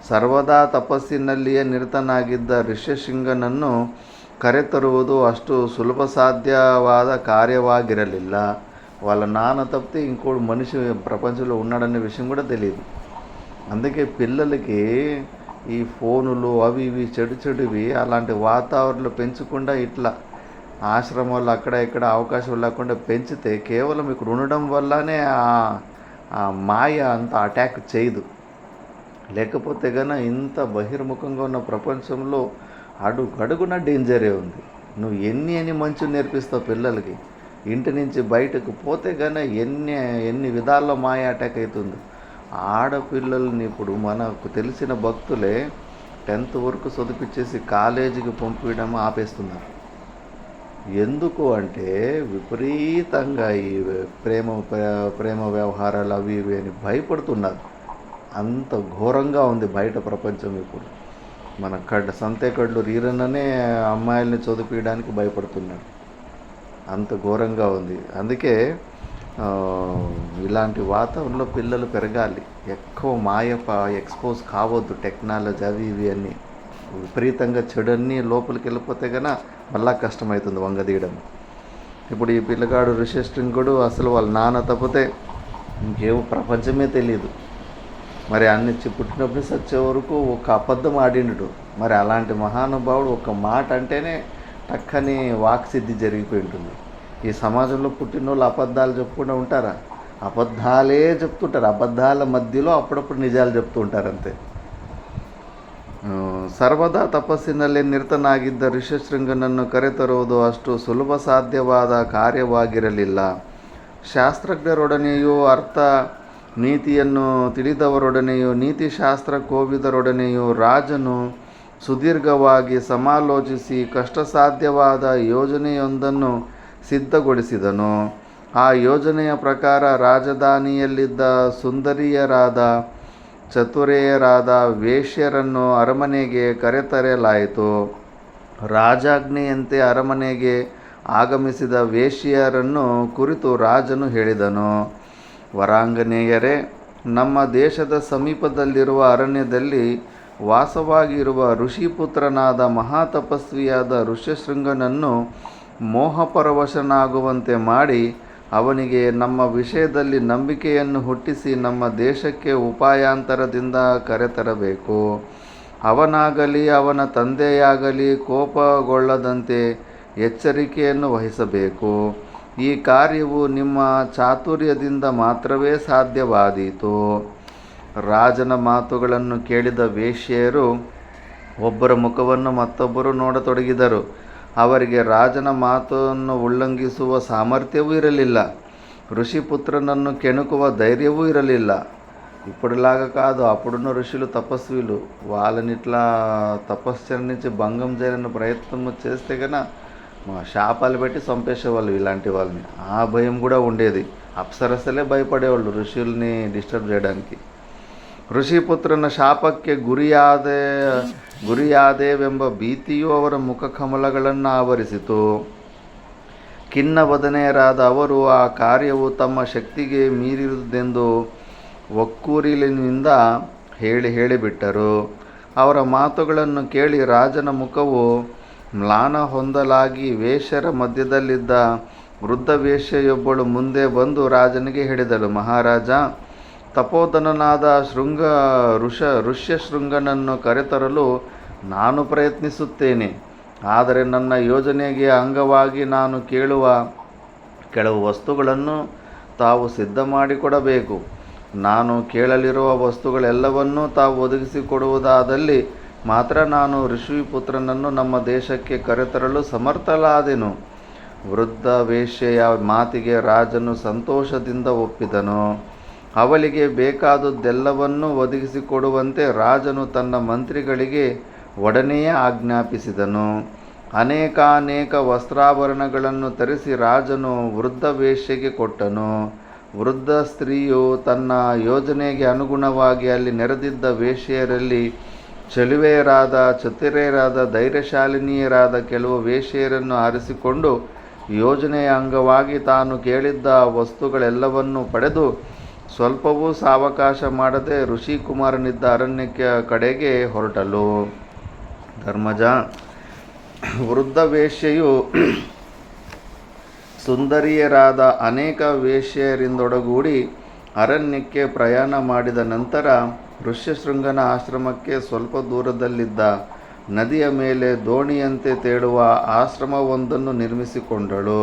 ಸರ್ವದಾ ತಪಸ್ಸಿನಲ್ಲಿಯೇ ನಿರತನಾಗಿದ್ದ ಋಷ್ಯಶೃಂಗನನ್ನು ಕರೆತರುವುದು ಅಷ್ಟು ಸುಲಭ ಸಾಧ್ಯವಾದ ಕಾರ್ಯವಾಗಿರಲಿಲ್ಲ. వాళ్ళ నాన్న తప్పితే ఇంకోడు మనిషి ప్రపంచంలో ఉన్నాడనే విషయం కూడా తెలియదు. అందుకే పిల్లలకి ఈ ఫోనులు అవి ఇవి చెడువి అలాంటి వాతావరణంలో పెంచకుండా ఇట్లా ఆశ్రమాల్లో అక్కడ ఇక్కడ అవకాశం లేకుండా పెంచితే కేవలం ఇక్కడ ఉండడం వల్లనే ఆ మాయ అంత అటాక్ చేయదు. లేకపోతే కన్నా ఇంత బహిర్ముఖంగా ఉన్న ప్రపంచంలో అడుగడుగున డేంజరే ఉంది. నువ్వు ఎన్ని మంచి నేర్పిస్తావు పిల్లలకి, ఇంటి నుంచి బయటకు పోతే కన్నా ఎన్ని విధాల్లో మాయ అటాక్ అవుతుంది. ఆడపిల్లల్ని ఇప్పుడు మనకు తెలిసిన భక్తులే 10th వరకు చదివించేసి కాలేజీకి పంపించడం ఆపేస్తున్నారు. ఎందుకు అంటే విపరీతంగా ఈ ప్రేమ వ్యవహారాలు అవి ఇవి అని భయపడుతున్నారు. అంత ఘోరంగా ఉంది బయట ప్రపంచం ఇప్పుడు. మన సంతేకడ్లు రీరన్ననే అమ్మాయిల్ని చదివించడానికి భయపడుతున్నాడు. అంత ఘోరంగా ఉంది. అందుకే ఇలాంటి వాతావరణంలో పిల్లలు పెరగాలి. ఎక్కువ మాయ ఎక్స్పోజ్ కావద్దు. టెక్నాలజీ అవి ఇవి అన్నీ విపరీతంగా చెడన్నీ లోపలికి వెళ్ళిపోతే కన్నా మళ్ళా కష్టమవుతుంది వంగదీయడం. ఇప్పుడు ఈ పిల్లగాడు ఋష్యశృంగుడు అసలు వాళ్ళ నాన్న తప్పితే ఇంకేమో ప్రపంచమే తెలియదు. మరి అన్ని పుట్టినప్పుడు సచ్చే వరకు ఒక అబద్ధం ఆడిండు. మరి అలాంటి మహానుభావుడు ఒక మాట అంటేనే టక్కని వాక్సిద్ధి జరిగిపోయి ఉంటుంది. ఈ సమాజంలో పుట్టిన వాళ్ళు అబద్ధాలు చెప్పుకుంటూ ఉంటారా? అబద్ధాలే చెప్తుంటారు. అబద్ధాల మధ్యలో అప్పుడప్పుడు నిజాలు చెప్తూ ఉంటారు అంతే. ಸರ್ವದಾ ತಪಸ್ಸಿನಲ್ಲಿ ನಿರತನಾಗಿದ್ದ ಋಷ್ಯಶೃಂಗನನ್ನು ಕರೆತರುವುದು ಅಷ್ಟು ಸುಲಭ ಸಾಧ್ಯವಾದ ಕಾರ್ಯವಾಗಿರಲಿಲ್ಲ. ಶಾಸ್ತ್ರಜ್ಞರೊಡನೆಯೂ ಅರ್ಥ ನೀತಿಯನ್ನು ತಿಳಿದವರೊಡನೆಯೂ ನೀತಿಶಾಸ್ತ್ರ ಕೋವಿದರೊಡನೆಯೂ ರಾಜನು ಸುದೀರ್ಘವಾಗಿ ಸಮಾಲೋಚಿಸಿ ಕಷ್ಟಸಾಧ್ಯವಾದ ಯೋಜನೆಯೊಂದನ್ನು ಸಿದ್ಧಗೊಳಿಸಿದನು. ಆ ಯೋಜನೆಯ ಪ್ರಕಾರ ರಾಜಧಾನಿಯಲ್ಲಿದ್ದ ಸುಂದರಿಯರಾದ ಚತುರೆಯರಾದ ವೇಶ್ಯರನ್ನು ಅರಮನೆಗೆ ಕರೆತರಲಾಯಿತು. ರಾಜಾಜ್ಞೆಯಂತೆ ಅರಮನೆಗೆ ಆಗಮಿಸಿದ ವೇಶ್ಯರನ್ನು ಕುರಿತು ರಾಜನು ಹೇಳಿದನು, ವರಾಂಗನೆಯರೇ, ನಮ್ಮ ದೇಶದ ಸಮೀಪದಲ್ಲಿರುವ ಅರಣ್ಯದಲ್ಲಿ ವಾಸವಾಗಿರುವ ಋಷಿಪುತ್ರನಾದ ಮಹಾತಪಸ್ವಿಯಾದ ಋಷ್ಯಶೃಂಗನನ್ನು ಮೋಹಪರವಶನಾಗುವಂತೆ ಮಾಡಿ ಅವನಿಗೆ ನಮ್ಮ ವಿಷಯದಲ್ಲಿ ನಂಬಿಕೆಯನ್ನು ಹುಟ್ಟಿಸಿ ನಮ್ಮ ದೇಶಕ್ಕೆ ಉಪಾಯಾಂತರದಿಂದ ಕರೆತರಬೇಕು. ಅವನಾಗಲಿ ಅವನ ತಂದೆಯಾಗಲಿ ಕೋಪಗೊಳ್ಳದಂತೆ ಎಚ್ಚರಿಕೆಯನ್ನು ವಹಿಸಬೇಕು. ಈ ಕಾರ್ಯವು ನಿಮ್ಮ ಚಾತುರ್ಯದಿಂದ ಮಾತ್ರವೇ ಸಾಧ್ಯವಾದೀತು. ರಾಜನ ಮಾತುಗಳನ್ನು ಕೇಳಿದ ವೇಶ್ಯೆಯರು ಒಬ್ಬರ ಮುಖವನ್ನು ಮತ್ತೊಬ್ಬರು ನೋಡತೊಡಗಿದರು. ಅವರಿಗೆ ರಾಜನ ಮಾತನ್ನು ಉಲ್ಲಂಘಿಸುವ ಸಾಮರ್ಥ್ಯವೂ ఇరలిಲ್ಲ. ఋషిపుత్రనನ್ನು ಕೆಣಕುವ ధైర్ಯವೂ ఇరలిಲ್ಲ. ఇప్పుడులాగా కాదు, అప్పుడున్న ఋషులు తపస్విలు. వాళ్ళని ఇట్లా తపశ్చర్య నుంచి భంగం చేయాలని ప్రయత్నం చేస్తే కన్నా శాపాలు పెట్టి చంపేసేవాళ్ళు ఇలాంటి వాళ్ళని. ఆ భయం కూడా ఉండేది. అప్సరసలే భయపడేవాళ్ళు ఋషుల్ని డిస్టర్బ్ చేయడానికి. ಋಷಿಪುತ್ರನ ಶಾಪಕ್ಕೆ ಗುರಿಯಾದೇವೆಂಬ ಭೀತಿಯು ಅವರ ಮುಖಕಮಲಗಳನ್ನು ಆವರಿಸಿತು. ಖಿನ್ನವದನೆಯರಾದ ಅವರು ಆ ಕಾರ್ಯವು ತಮ್ಮ ಶಕ್ತಿಗೆ ಮೀರಿರುವುದೆಂದು ಒಕ್ಕೂರಿಲಿನಿಂದ ಹೇಳಿಬಿಟ್ಟರು. ಅವರ ಮಾತುಗಳನ್ನು ಕೇಳಿ ರಾಜನ ಮುಖವು ಮ್ಲಾನ ಹೊಂದಲಾಗಿ ಋಷ್ಯರ ಮಧ್ಯದಲ್ಲಿದ್ದ ವೃದ್ಧ ವೇಶ್ಯೆಯೊಬ್ಬಳು ಮುಂದೆ ಬಂದು ರಾಜನಿಗೆ ಹೇಳಿದಳು, ಮಹಾರಾಜ, ತಪೋಧನನಾದ ಋಷ್ಯಶೃಂಗನನ್ನು ಕರೆತರಲು ನಾನು ಪ್ರಯತ್ನಿಸುತ್ತೇನೆ. ಆದರೆ ನನ್ನ ಯೋಜನೆಗೆ ಅಂಗವಾಗಿ ನಾನು ಕೇಳುವ ಕೆಲವು ವಸ್ತುಗಳನ್ನು ತಾವು ಸಿದ್ಧ ಮಾಡಿಕೊಡಬೇಕು. ನಾನು ಕೇಳಲಿರುವ ವಸ್ತುಗಳೆಲ್ಲವನ್ನೂ ತಾವು ಒದಗಿಸಿಕೊಡುವುದಾದಲ್ಲಿ ಮಾತ್ರ ನಾನು ಋಷಿಪುತ್ರನನ್ನು ನಮ್ಮ ದೇಶಕ್ಕೆ ಕರೆತರಲು ಸಮರ್ಥಲಾದೆನು. ವೃದ್ಧ ವೇಶ್ಯೆಯ ಮಾತಿಗೆ ರಾಜನು ಸಂತೋಷದಿಂದ ಒಪ್ಪಿದನು. ಅವಳಿಗೆ ಬೇಕಾದುದೆಲ್ಲವನ್ನೂ ಒದಗಿಸಿಕೊಡುವಂತೆ ರಾಜನು ತನ್ನ ಮಂತ್ರಿಗಳಿಗೆ ಒಡನೆಯೇ ಆಜ್ಞಾಪಿಸಿದನು. ಅನೇಕಾನೇಕ ವಸ್ತ್ರಾಭರಣಗಳನ್ನು ತರಿಸಿ ರಾಜನು ವೃದ್ಧ ವೇಶ್ಯೆಗೆ ಕೊಟ್ಟನು. ವೃದ್ಧ ಸ್ತ್ರೀಯು ತನ್ನ ಯೋಜನೆಗೆ ಅನುಗುಣವಾಗಿ ಅಲ್ಲಿ ನೆರೆದಿದ್ದ ವೇಶ್ಯೆಯರಲ್ಲಿ ಚೆಲುವೆಯರಾದ, ಚತುರೆಯರಾದ, ಧೈರ್ಯಶಾಲಿನಿಯರಾದ ಕೆಲವು ವೇಶ್ಯೆಯರನ್ನು ಆರಿಸಿಕೊಂಡು ಯೋಜನೆಯ ಅಂಗವಾಗಿ ತಾನು ಕೇಳಿದ್ದ ವಸ್ತುಗಳೆಲ್ಲವನ್ನೂ ಪಡೆದು ಸ್ವಲ್ಪವೂ ಸಾವಕಾಶ ಮಾಡದೆ ಋಷಿಕುಮಾರನಿದ್ದ ಅರಣ್ಯಕ್ಕೆ ಕಡೆಗೆ ಹೊರಟಳು. ಧರ್ಮಜ, ವೃದ್ಧ ವೇಶ್ಯೆಯು ಸುಂದರಿಯರಾದ ಅನೇಕ ವೇಶ್ಯೆಯರಿಂದೊಡಗೂಡಿ ಅರಣ್ಯಕ್ಕೆ ಪ್ರಯಾಣ ಮಾಡಿದ ನಂತರ ಋಷ್ಯಶೃಂಗನ ಆಶ್ರಮಕ್ಕೆ ಸ್ವಲ್ಪ ದೂರದಲ್ಲಿದ್ದ ನದಿಯ ಮೇಲೆ ದೋಣಿಯಂತೆ ತೇಳುವ ಆಶ್ರಮವೊಂದನ್ನು ನಿರ್ಮಿಸಿಕೊಂಡಳು.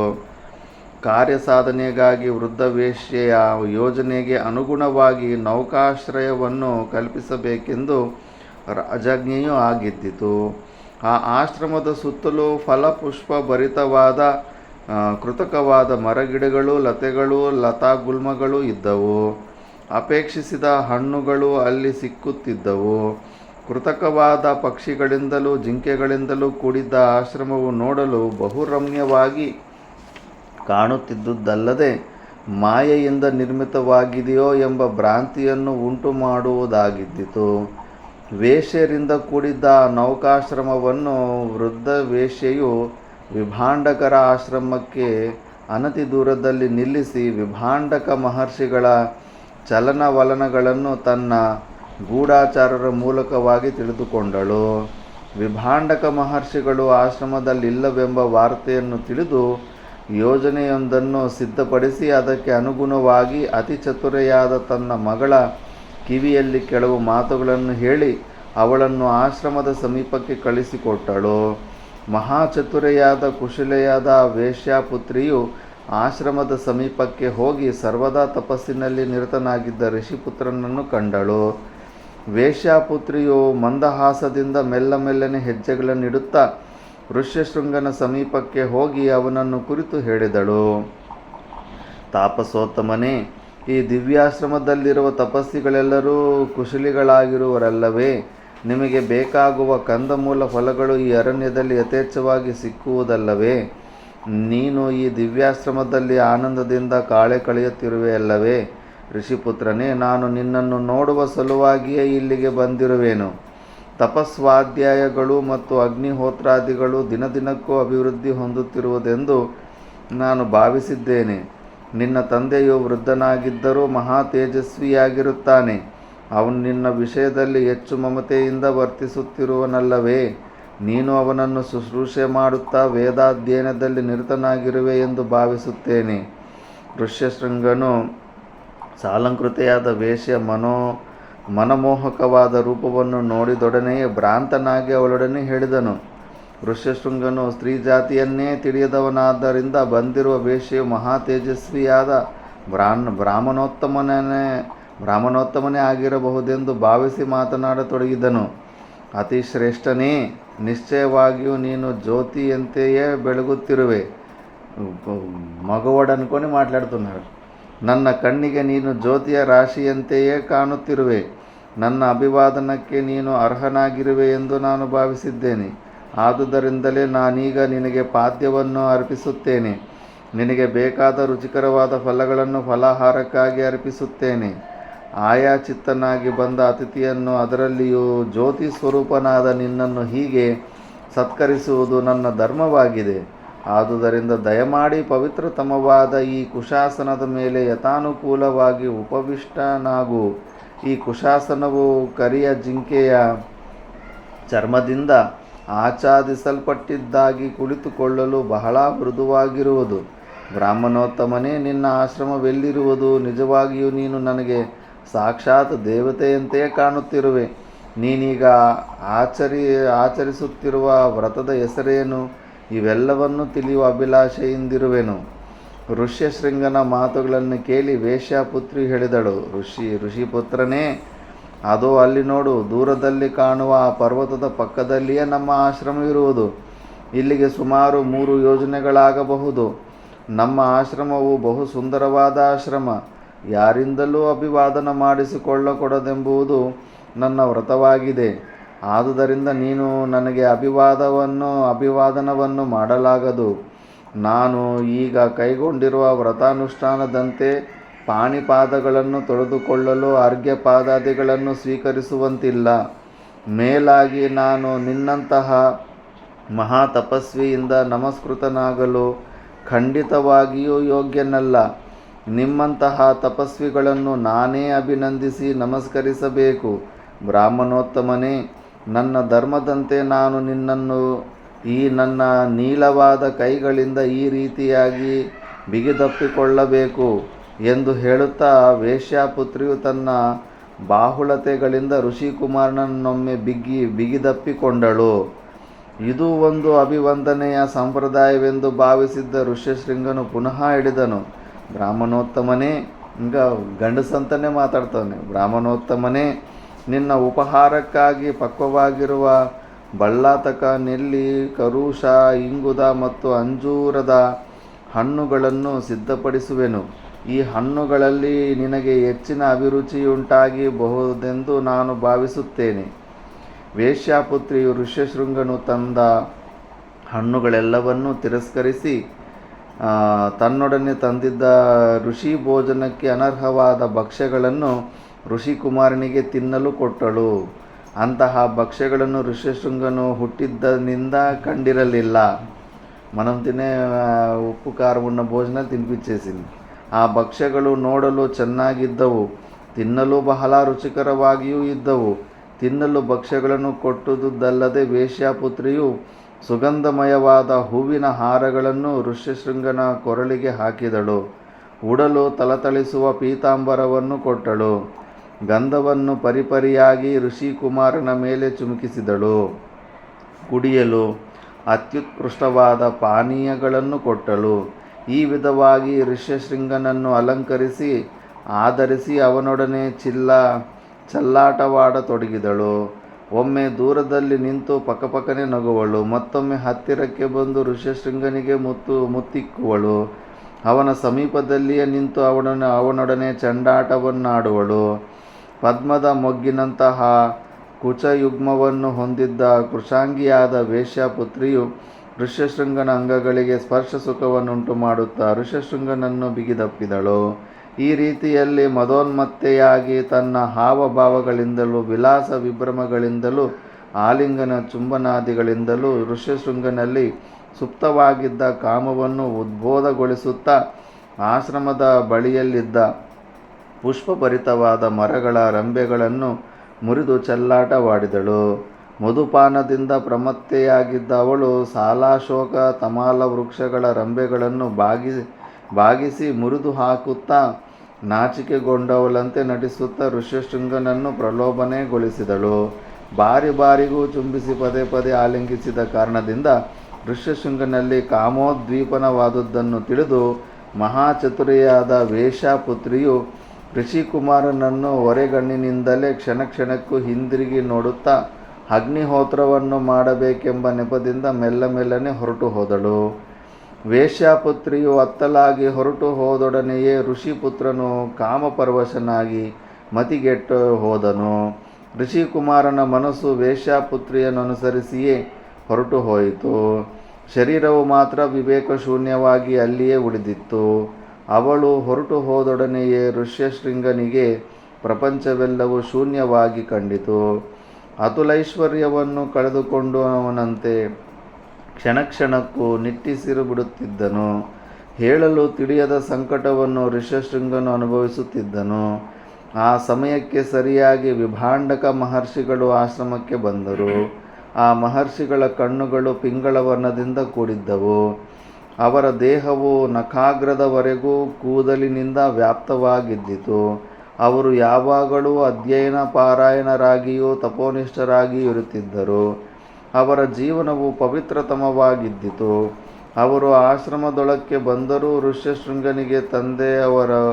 ಕಾರ್ಯಸಾಧನೆಗಾಗಿ ವೃದ್ಧ ವೇಶ್ಯೆಯ ಯೋಜನೆಗೆ ಅನುಗುಣವಾಗಿ ನೌಕಾಶ್ರಯವನ್ನು ಕಲ್ಪಿಸಬೇಕೆಂದು ರಾಜಾಜ್ಞೆಯೂ ಆಗಿದ್ದಿತು. ಆ ಆಶ್ರಮದ ಸುತ್ತಲೂ ಫಲಪುಷ್ಪ ಭರಿತವಾದ ಕೃತಕವಾದ ಮರಗಿಡಗಳು, ಲತೆಗಳು, ಲತಾಗುಲ್ಮಗಳು ಇದ್ದವು. ಅಪೇಕ್ಷಿಸಿದ ಹಣ್ಣುಗಳು ಅಲ್ಲಿ ಸಿಕ್ಕುತ್ತಿದ್ದವು. ಕೃತಕವಾದ ಪಕ್ಷಿಗಳಿಂದಲೂ ಜಿಂಕೆಗಳಿಂದಲೂ ಕೂಡಿದ್ದ ಆಶ್ರಮವು ನೋಡಲು ಬಹುರಮ್ಯವಾಗಿ ಕಾಣುತ್ತಿದ್ದುದಲ್ಲದೆ ಮಾಯೆಯಿಂದ ನಿರ್ಮಿತವಾಗಿದೆಯೋ ಎಂಬ ಭ್ರಾಂತಿಯನ್ನು ಉಂಟು ಮಾಡುವುದಾಗಿದ್ದಿತು. ವೇಶ್ಯರಿಂದ ಕೂಡಿದ್ದ ನೌಕಾಶ್ರಮವನ್ನು ವೃದ್ಧ ವೇಶ್ಯೆಯು ವಿಭಾಂಡಕರ ಆಶ್ರಮಕ್ಕೆ ಅನತಿ ದೂರದಲ್ಲಿ ನಿಲ್ಲಿಸಿ ವಿಭಾಂಡಕ ಮಹರ್ಷಿಗಳ ಚಲನವಲನಗಳನ್ನು ತನ್ನ ಗೂಢಚಾರರ ಮೂಲಕವಾಗಿ ತಿಳಿದುಕೊಂಡಳು. ವಿಭಾಂಡಕ ಮಹರ್ಷಿಗಳು ಆಶ್ರಮದಲ್ಲಿಲ್ಲವೆಂಬ ವಾರ್ತೆಯನ್ನು ತಿಳಿದು ಯೋಜನೆಯೊಂದನ್ನು ಸಿದ್ಧಪಡಿಸಿ ಅದಕ್ಕೆ ಅನುಗುಣವಾಗಿ ಅತಿ ಚತುರೆಯಾದ ತನ್ನ ಮಗಳ ಕಿವಿಯಲ್ಲಿ ಕೆಲವು ಮಾತುಗಳನ್ನು ಹೇಳಿ ಅವಳನ್ನು ಆಶ್ರಮದ ಸಮೀಪಕ್ಕೆ ಕಳಿಸಿಕೊಟ್ಟಳು. ಮಹಾಚತುರೆಯಾದ ಕುಶಲೆಯಾದ ವೇಶ್ಯಾಪುತ್ರಿಯು ಆಶ್ರಮದ ಸಮೀಪಕ್ಕೆ ಹೋಗಿ ಸರ್ವದಾ ತಪಸ್ಸಿನಲ್ಲಿ ನಿರತನಾಗಿದ್ದ ಋಷಿಪುತ್ರನನ್ನು ಕಂಡಳು. ವೇಶ್ಯಾಪುತ್ರಿಯು ಮಂದಹಾಸದಿಂದ ಮೆಲ್ಲನೆ ಹೆಜ್ಜೆಗಳನ್ನಿಡುತ್ತಾ ಋಷ್ಯಶೃಂಗನ ಸಮೀಪಕ್ಕೆ ಹೋಗಿ ಅವನನ್ನು ಕುರಿತು ಹೇಳಿದಳು. ತಾಪಸೋತ್ತಮನೇ, ಈ ದಿವ್ಯಾಶ್ರಮದಲ್ಲಿರುವ ತಪಸ್ಸಿಗಳೆಲ್ಲರೂ ಕುಶಲಿಗಳಾಗಿರುವರಲ್ಲವೇ? ನಿಮಗೆ ಬೇಕಾಗುವ ಕಂದಮೂಲ ಫಲಗಳು ಈ ಅರಣ್ಯದಲ್ಲಿ ಯಥೇಚ್ಛವಾಗಿ ಸಿಕ್ಕುವುದಲ್ಲವೇ? ನೀನು ಈ ದಿವ್ಯಾಶ್ರಮದಲ್ಲಿ ಆನಂದದಿಂದ ಕಾಳೆ ಕಳೆಯುತ್ತಿರುವೆಯಲ್ಲವೇ? ಋಷಿಪುತ್ರನೇ, ನಾನು ನಿನ್ನನ್ನು ನೋಡುವ ಸಲುವಾಗಿಯೇ ಇಲ್ಲಿಗೆ ಬಂದಿರುವೆನು. ತಪಸ್ವಾಧ್ಯಾಯಗಳು ಮತ್ತು ಅಗ್ನಿಹೋತ್ರಾದಿಗಳು ದಿನದಿನಕ್ಕೂ ಅಭಿವೃದ್ಧಿ ಹೊಂದುತ್ತಿರುವುದೆಂದು ನಾನು ಭಾವಿಸಿದ್ದೇನೆ. ನಿನ್ನ ತಂದೆಯು ವೃದ್ಧನಾಗಿದ್ದರೂ ಮಹಾ ತೇಜಸ್ವಿಯಾಗಿರುತ್ತಾನೆ. ಅವನು ನಿನ್ನ ವಿಷಯದಲ್ಲಿ ಹೆಚ್ಚು ಮಮತೆಯಿಂದ ವರ್ತಿಸುತ್ತಿರುವನಲ್ಲವೇ? ನೀನು ಅವನನ್ನು ಶುಶ್ರೂಷೆ ಮಾಡುತ್ತಾ ವೇದಾಧ್ಯಯನದಲ್ಲಿ ನಿರತನಾಗಿರುವೆ ಎಂದು ಭಾವಿಸುತ್ತೇನೆ. ಋಷ್ಯಶೃಂಗನು ಸಾಲಂಕೃತೆಯಾದ ವೇಶ್ಯ ಮನಮೋಹಕವಾದ ರೂಪವನ್ನು ನೋಡಿದೊಡನೆಯೇ ಭ್ರಾಂತನಾಗಿ ಅವಳೊಡನೆ ಹೇಳಿದನು. ಋಷ್ಯಶೃಂಗನು ಸ್ತ್ರೀ ಜಾತಿಯನ್ನೇ ತಿಳಿಯದವನಾದ್ದರಿಂದ ಬಂದಿರುವ ವೇಶ್ಯೆಯು ಮಹಾ ತೇಜಸ್ವಿಯಾದ ಬ್ರಾಹ್ಮಣೋತ್ತಮನೇ ಆಗಿರಬಹುದೆಂದು ಭಾವಿಸಿ ಮಾತನಾಡತೊಡಗಿದನು. ಅತಿ ಶ್ರೇಷ್ಠನೇ, ನಿಶ್ಚಯವಾಗಿಯೂ ನೀನು ಜ್ಯೋತಿಯಂತೆಯೇ ಬೆಳಗುತ್ತಿರುವೆ. ಮಗವಾಡು ಅನ್ಕೊಂಡು ಮಾట్లాಡ್తున్నాడు. ನನ್ನ ಕಣ್ಣಿಗೆ ನೀನು ಜ್ಯೋತಿಯ ರಾಶಿಯಂತೆಯೇ ಕಾಣುತ್ತಿರುವೆ. ನನ್ನ ಅಭಿವಾದನಕ್ಕೆ ನೀನು ಅರ್ಹನಾಗಿರುವೆ ಎಂದು ನಾನು ಭಾವಿಸಿದ್ದೇನೆ. ಆದುದರಿಂದಲೇ ನಾನೀಗ ನಿನಗೆ ಪಾದ್ಯವನ್ನು ಅರ್ಪಿಸುತ್ತೇನೆ. ನಿನಗೆ ಬೇಕಾದ ರುಚಿಕರವಾದ ಫಲಗಳನ್ನು ಫಲಾಹಾರಕ್ಕಾಗಿ ಅರ್ಪಿಸುತ್ತೇನೆ. ಆಯಾಚಿತ್ತನಾಗಿ ಬಂದ ಅತಿಥಿಯನ್ನು, ಅದರಲ್ಲಿಯೂ ಜ್ಯೋತಿ ಸ್ವರೂಪನಾದ ನಿನ್ನನ್ನು ಹೀಗೆ ಸತ್ಕರಿಸುವುದು ನನ್ನ ಧರ್ಮವಾಗಿದೆ. ಆದುದರಿಂದ ದಯಮಾಡಿ ಪವಿತ್ರತಮವಾದ ಈ ಕುಶಾಸನದ ಮೇಲೆ ಯಥಾನುಕೂಲವಾಗಿ ಉಪವಿಷ್ಟನಾಗು. ಈ ಕುಶಾಸನವು ಕರಿಯ ಜಿಂಕೆಯ ಚರ್ಮದಿಂದ ಆಚ್ಛಾದಿಸಲ್ಪಟ್ಟಿದ್ದಾಗಿ ಕುಳಿತುಕೊಳ್ಳಲು ಬಹಳ ಮೃದುವಾಗಿರುವುದು. ಬ್ರಾಹ್ಮಣೋತ್ತಮನೇ, ನಿನ್ನ ಆಶ್ರಮವೆಲ್ಲಿರುವುದು? ನಿಜವಾಗಿಯೂ ನೀನು ನನಗೆ ಸಾಕ್ಷಾತ್ ದೇವತೆಯಂತೆಯೇ ಕಾಣುತ್ತಿರುವೆ. ನೀನೀಗ ಆಚರಿಸುತ್ತಿರುವ ವ್ರತದ ಹೆಸರೇನು? ಇವೆಲ್ಲವನ್ನು ತಿಳಿಯುವ ಅಭಿಲಾಷೆಯಿಂದಿರುವೆನು. ಋಷ್ಯಶೃಂಗನ ಮಾತುಗಳನ್ನು ಕೇಳಿ ವೇಶ್ಯಾಪುತ್ರಿ ಹೇಳಿದಳು, ಋಷಿಪುತ್ರನೇ, ಅದೋ ಅಲ್ಲಿ ನೋಡು, ದೂರದಲ್ಲಿ ಕಾಣುವ ಆ ಪರ್ವತದ ಪಕ್ಕದಲ್ಲಿಯೇ ನಮ್ಮ ಆಶ್ರಮವಿರುವುದು. ಇಲ್ಲಿಗೆ ಸುಮಾರು 3 ಯೋಜನೆಗಳಾಗಬಹುದು. ನಮ್ಮ ಆಶ್ರಮವು ಬಹು ಸುಂದರವಾದ ಆಶ್ರಮ. ಯಾರಿಂದಲೂ ಅಭಿವಾದನ ಮಾಡಿಸಿಕೊಳ್ಳಕೊಡದೆಂಬುದು ನನ್ನ ವ್ರತವಾಗಿದೆ. ಆದುದರಿಂದ ನೀನು ನನಗೆ ಅಭಿವಾದನವನ್ನು ಮಾಡಲಾಗದು. ನಾನು ಈಗ ಕೈಗೊಂಡಿರುವ ವ್ರತಾನುಷ್ಠಾನದಂತೆ ಪಾಣಿಪಾದಗಳನ್ನು ತೊಳೆದುಕೊಳ್ಳಲು ಅರ್ಘ್ಯಪಾದಾದಿಗಳನ್ನು ಸ್ವೀಕರಿಸುವಂತಿಲ್ಲ. ಮೇಲಾಗಿ ನಾನು ನಿನ್ನಂತಹ ಮಹಾತಪಸ್ವಿಯಿಂದ ನಮಸ್ಕೃತನಾಗಲು ಖಂಡಿತವಾಗಿಯೂ ಯೋಗ್ಯನಲ್ಲ. ನಿಮ್ಮಂತಹ ತಪಸ್ವಿಗಳನ್ನು ನಾನೇ ಅಭಿನಂದಿಸಿ ನಮಸ್ಕರಿಸಬೇಕು. ಬ್ರಾಹ್ಮಣೋತ್ತಮನೇ, ನನ್ನ ಧರ್ಮದಂತೆ ನಾನು ನಿನ್ನನ್ನು ಈ ನನ್ನ ನೀಳವಾದ ಕೈಗಳಿಂದ ಈ ರೀತಿಯಾಗಿ ಬಿಗಿದಪ್ಪಿಕೊಳ್ಳಬೇಕು ಎಂದು ಹೇಳುತ್ತಾ ವೇಶ್ಯಾಪುತ್ರಿಯು ತನ್ನ ಬಾಹುಳತೆಗಳಿಂದ ಋಷಿಕುಮಾರನನ್ನೊಮ್ಮೆ ಬಿಗಿದಪ್ಪಿಕೊಂಡಳು. ಇದು ಒಂದು ಅಭಿವಂದನೆಯ ಸಂಪ್ರದಾಯವೆಂದು ಭಾವಿಸಿದ್ದ ಋಷ್ಯಶೃಂಗನು ಪುನಃ ಹೇಳಿದನು, ಬ್ರಾಹ್ಮಣೋತ್ತಮನೇ, ಈಗ ಗಂಡಸಂತನೇ ಮಾತಾಡ್ತಾನೆ, ಬ್ರಾಹ್ಮಣೋತ್ತಮನೇ, ನಿನ್ನ ಉಪಹಾರಕ್ಕಾಗಿ ಪಕ್ವವಾಗಿರುವ ಬಳ್ಳಾತಕ, ನೆಲ್ಲಿ, ಕರುಷ, ಇಂಗುದ ಮತ್ತು ಅಂಜೂರದ ಹಣ್ಣುಗಳನ್ನು ಸಿದ್ಧಪಡಿಸುವೆನು. ಈ ಹಣ್ಣುಗಳಲ್ಲಿ ನಿನಗೆ ಹೆಚ್ಚಿನ ಅಭಿರುಚಿಯುಂಟಾಗಬಹುದೆಂದು ನಾನು ಭಾವಿಸುತ್ತೇನೆ. ವೇಶ್ಯಾಪುತ್ರಿಯು ಋಷ್ಯಶೃಂಗನು ತಂದ ಹಣ್ಣುಗಳೆಲ್ಲವನ್ನೂ ತಿರಸ್ಕರಿಸಿ ತನ್ನೊಡನೆ ತಂದಿದ್ದ ಋಷಿ ಭೋಜನಕ್ಕೆ ಅನರ್ಹವಾದ ಭಕ್ಷ್ಯಗಳನ್ನು ಋಷಿಕುಮಾರನಿಗೆ ತಿನ್ನಲು ಕೊಟ್ಟಳು. ಅಂತಹ ಭಕ್ಷ್ಯಗಳನ್ನು ಋಷ್ಯಶೃಂಗನು ಹುಟ್ಟಿದ್ದನಿಂದ ಕಂಡಿರಲಿಲ್ಲ. మనం తినే ಉಪ್ಪು ಖಾರ ಉಣ್ಣ ಭೋಜನ ತಿನ್ಪಿಚ್ಚೇಸಿನಿ. ಆ ಭಕ್ಷ್ಯಗಳು ನೋಡಲು ಚೆನ್ನಾಗಿದ್ದವು, ತಿನ್ನಲು ಬಹಳ ರುಚಿಕರವಾಗಿಯೂ ಇದ್ದವು. ತಿನ್ನಲು ಭಕ್ಷ್ಯಗಳನ್ನು ಕೊಟ್ಟುದಲ್ಲದೆ ವೇಶ್ಯಾಪುತ್ರಿಯು ಸುಗಂಧಮಯವಾದ ಹೂವಿನ ಹಾರಗಳನ್ನು ಋಷ್ಯಶೃಂಗನ ಕೊರಳಿಗೆ ಹಾಕಿದಳು. ಉಡಲು ತಲತಳಿಸುವ ಪೀತಾಂಬರವನ್ನು ಕೊಟ್ಟಳು. ಗಂಧವನ್ನು ಪರಿಪರಿಯಾಗಿ ಋಷಿಕುಮಾರನ ಮೇಲೆ ಚಿಮುಕಿಸಿದಳು. ಕುಡಿಯಲು ಅತ್ಯುತ್ಕೃಷ್ಟವಾದ ಪಾನೀಯಗಳನ್ನು ಕೊಟ್ಟಳು. ಈ ವಿಧವಾಗಿ ಋಷ್ಯಶೃಂಗನನ್ನು ಅಲಂಕರಿಸಿ ಆಧರಿಸಿ ಅವನೊಡನೆ ಚೆಲ್ಲಾಟವಾಡತೊಡಗಿದಳು. ಒಮ್ಮೆ ದೂರದಲ್ಲಿ ನಿಂತು ಪಕ್ಕಪಕ್ಕನೆ ನಗುವಳು, ಮತ್ತೊಮ್ಮೆ ಹತ್ತಿರಕ್ಕೆ ಬಂದು ಋಷ್ಯಶೃಂಗನಿಗೆ ಮುತ್ತಿಕ್ಕುವಳು. ಅವನ ಸಮೀಪದಲ್ಲಿಯೇ ನಿಂತು ಅವನೊಡನೆ ಚೆಂಡಾಟವನ್ನಾಡುವಳು. ಪದ್ಮದ ಮೊಗ್ಗಿನಂತಹ ಕುಚಯುಗ್ಮವನ್ನು ಹೊಂದಿದ್ದ ಕೃಶಾಂಗಿಯಾದ ವೇಶ್ಯಾಪುತ್ರಿಯು ಋಷ್ಯಶೃಂಗನ ಅಂಗಗಳಿಗೆ ಸ್ಪರ್ಶ ಸುಖವನ್ನುಂಟು ಮಾಡುತ್ತಾ ಋಷ್ಯಶೃಂಗನನ್ನು ಬಿಗಿದಪ್ಪಿದಳು. ಈ ರೀತಿಯಲ್ಲಿ ಮದೋನ್ಮತ್ತೆಯಾಗಿ ತನ್ನ ಹಾವಭಾವಗಳಿಂದಲೂ ವಿಲಾಸ ವಿಭ್ರಮಗಳಿಂದಲೂ ಆಲಿಂಗನ ಚುಂಬನಾದಿಗಳಿಂದಲೂ ಋಷ್ಯಶೃಂಗನಲ್ಲಿ ಸುಪ್ತವಾಗಿದ್ದ ಕಾಮವನ್ನು ಉದ್ಬೋಧಗೊಳಿಸುತ್ತಾ ಆಶ್ರಮದ ಬಳಿಯಲ್ಲಿದ್ದ ಪುಷ್ಪಭರಿತವಾದ ಮರಗಳ ರೆಂಬೆಗಳನ್ನು ಮುರಿದು ಚೆಲ್ಲಾಟವಾಡಿದಳು. ಮಧುಪಾನದಿಂದ ಪ್ರಮತ್ತೆಯಾಗಿದ್ದ ಅವಳು ಸಾಲಾಶೋಕ ತಮಾಲ ವೃಕ್ಷಗಳ ರೆಂಬೆಗಳನ್ನು ಬಾಗಿಸಿ ಮುರಿದು ಹಾಕುತ್ತಾ ನಾಚಿಕೆಗೊಂಡವಳಂತೆ ನಟಿಸುತ್ತಾ ಋಷ್ಯಶೃಂಗನನ್ನು ಪ್ರಲೋಭನೆಗೊಳಿಸಿದಳು. ಬಾರಿಗೂ ಚುಂಬಿಸಿ ಪದೇ ಪದೇ ಆಲಿಂಗಿಸಿದ ಕಾರಣದಿಂದ ಋಷ್ಯಶೃಂಗನಲ್ಲಿ ಕಾಮೋದ್ದೀಪನವಾದುದನ್ನು ತಿಳಿದು ಮಹಾಚತುರಿಯಾದ ವೇಶ್ಯಾಪುತ್ರಿಯು ಋಷಿಕುಮಾರನನ್ನು ಹೊರೆಗಣ್ಣಿನಿಂದಲೇ ಕ್ಷಣಕ್ಕೂ ಹಿಂದಿರುಗಿ ನೋಡುತ್ತಾ ಅಗ್ನಿಹೋತ್ರವನ್ನು ಮಾಡಬೇಕೆಂಬ ನೆಪದಿಂದ ಮೆಲ್ಲನೆ ಹೊರಟು ಹೋದಳು. ವೇಶ್ಯಾಪುತ್ರಿಯು ಅತ್ತಲಾಗಿ ಹೊರಟು ಹೋದೊಡನೆಯೇ ಋಷಿಪುತ್ರನು ಕಾಮಪರವಶನಾಗಿ ಮತಿಗೆಟ್ಟು ಹೋದನು. ಋಷಿಕುಮಾರನ ಮನಸ್ಸು ವೇಶ್ಯಾಪುತ್ರಿಯನ್ನು ಅನುಸರಿಸಿಯೇ ಹೊರಟು ಹೋಯಿತು. ಶರೀರವು ಮಾತ್ರ ವಿವೇಕಶೂನ್ಯವಾಗಿ ಅಲ್ಲಿಯೇ ಉಳಿದಿತ್ತು. ಅವಳು ಹೊರಟು ಹೋದೊಡನೆಯೇ ಋಷ್ಯಶೃಂಗನಿಗೆ ಪ್ರಪಂಚವೆಲ್ಲವೂ ಶೂನ್ಯವಾಗಿ ಕಂಡಿತು. ಅತುಲೈಶ್ವರ್ಯವನ್ನು ಕಳೆದುಕೊಂಡವನಂತೆ ಕ್ಷಣಕ್ಕೂ ನಿಟ್ಟುಸಿರು ಬಿಡುತ್ತಿದ್ದನು. ಹೇಳಲು ತಿಳಿಯದ ಸಂಕಟವನ್ನು ಋಷ್ಯಶೃಂಗನು ಅನುಭವಿಸುತ್ತಿದ್ದನು. ಆ ಸಮಯಕ್ಕೆ ಸರಿಯಾಗಿ ವಿಭಾಂಡಕ ಮಹರ್ಷಿಗಳು ಆಶ್ರಮಕ್ಕೆ ಬಂದರು. ಆ ಮಹರ್ಷಿಗಳ ಕಣ್ಣುಗಳು ಪಿಂಗಳ ವರ್ಣದಿಂದ ಕೂಡಿದ್ದವು. ಅವರ ದೇಹವು ನಖಾಗ್ರದವರೆಗೂ ಕೂದಲಿನಿಂದ ವ್ಯಾಪ್ತವಾಗಿದ್ದಿತು. ಅವರು ಯಾವಾಗಲೂ ಅಧ್ಯಯನ ಪಾರಾಯಣರಾಗಿಯೂ ತಪೋನಿಷ್ಠರಾಗಿಯೂ ಇರುತ್ತಿದ್ದರು. ಅವರ ಜೀವನವು ಪವಿತ್ರತಮವಾಗಿದ್ದಿತು. ಅವರು ಆಶ್ರಮದೊಳಕ್ಕೆ ಬಂದರೂ ಋಷ್ಯಶೃಂಗನಿಗೆ ತಂದೆಯವರು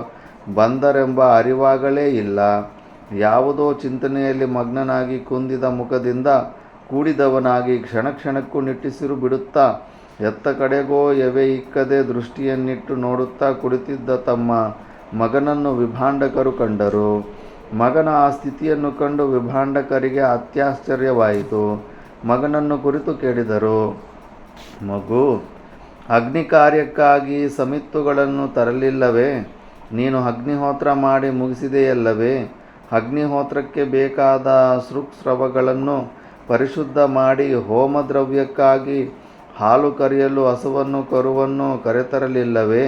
ಬಂದರೆಂಬ ಅರಿವಾಗಲೇ ಇಲ್ಲ. ಯಾವುದೋ ಚಿಂತನೆಯಲ್ಲಿ ಮಗ್ನನಾಗಿ ಕುಂದಿದ ಮುಖದಿಂದ ಕೂಡಿದವನಾಗಿ ಕ್ಷಣ ಕ್ಷಣಕ್ಕೂ ನಿಟ್ಟುಸಿರು ಬಿಡುತ್ತಾ ಎತ್ತ ಕಡೆಗೋ ಎವೆ ಇಕ್ಕದೆ ದೃಷ್ಟಿಯನ್ನಿಟ್ಟು ನೋಡುತ್ತಾ ಕುಳಿತಿದ್ದ ತಮ್ಮ ಮಗನನ್ನು ವಿಭಾಂಡಕರು ಕಂಡರು. ಮಗನ ಆ ಸ್ಥಿತಿಯನ್ನು ಕಂಡು ವಿಭಾಂಡಕರಿಗೆ ಅತ್ಯಾಶ್ಚರ್ಯವಾಯಿತು. ಮಗನನ್ನು ಕುರಿತು ಕೇಳಿದರು, ಮಗು, ಅಗ್ನಿ ಕಾರ್ಯಕ್ಕಾಗಿ ಸಮಿತ್ತುಗಳನ್ನು ತರಲಿಲ್ಲವೇ? ನೀನು ಅಗ್ನಿಹೋತ್ರ ಮಾಡಿ ಮುಗಿಸಿದೆಯಲ್ಲವೇ? ಅಗ್ನಿಹೋತ್ರಕ್ಕೆ ಬೇಕಾದ ಸೃಕ್ಸ್ರವಗಳನ್ನು ಪರಿಶುದ್ಧ ಮಾಡಿ ಹೋಮದ್ರವ್ಯಕ್ಕಾಗಿ ಹಾಲು ಕರೆಯಲು ಹಸುವನ್ನು ಕರುವನ್ನು ಕರೆತರಲಿಲ್ಲವೇ?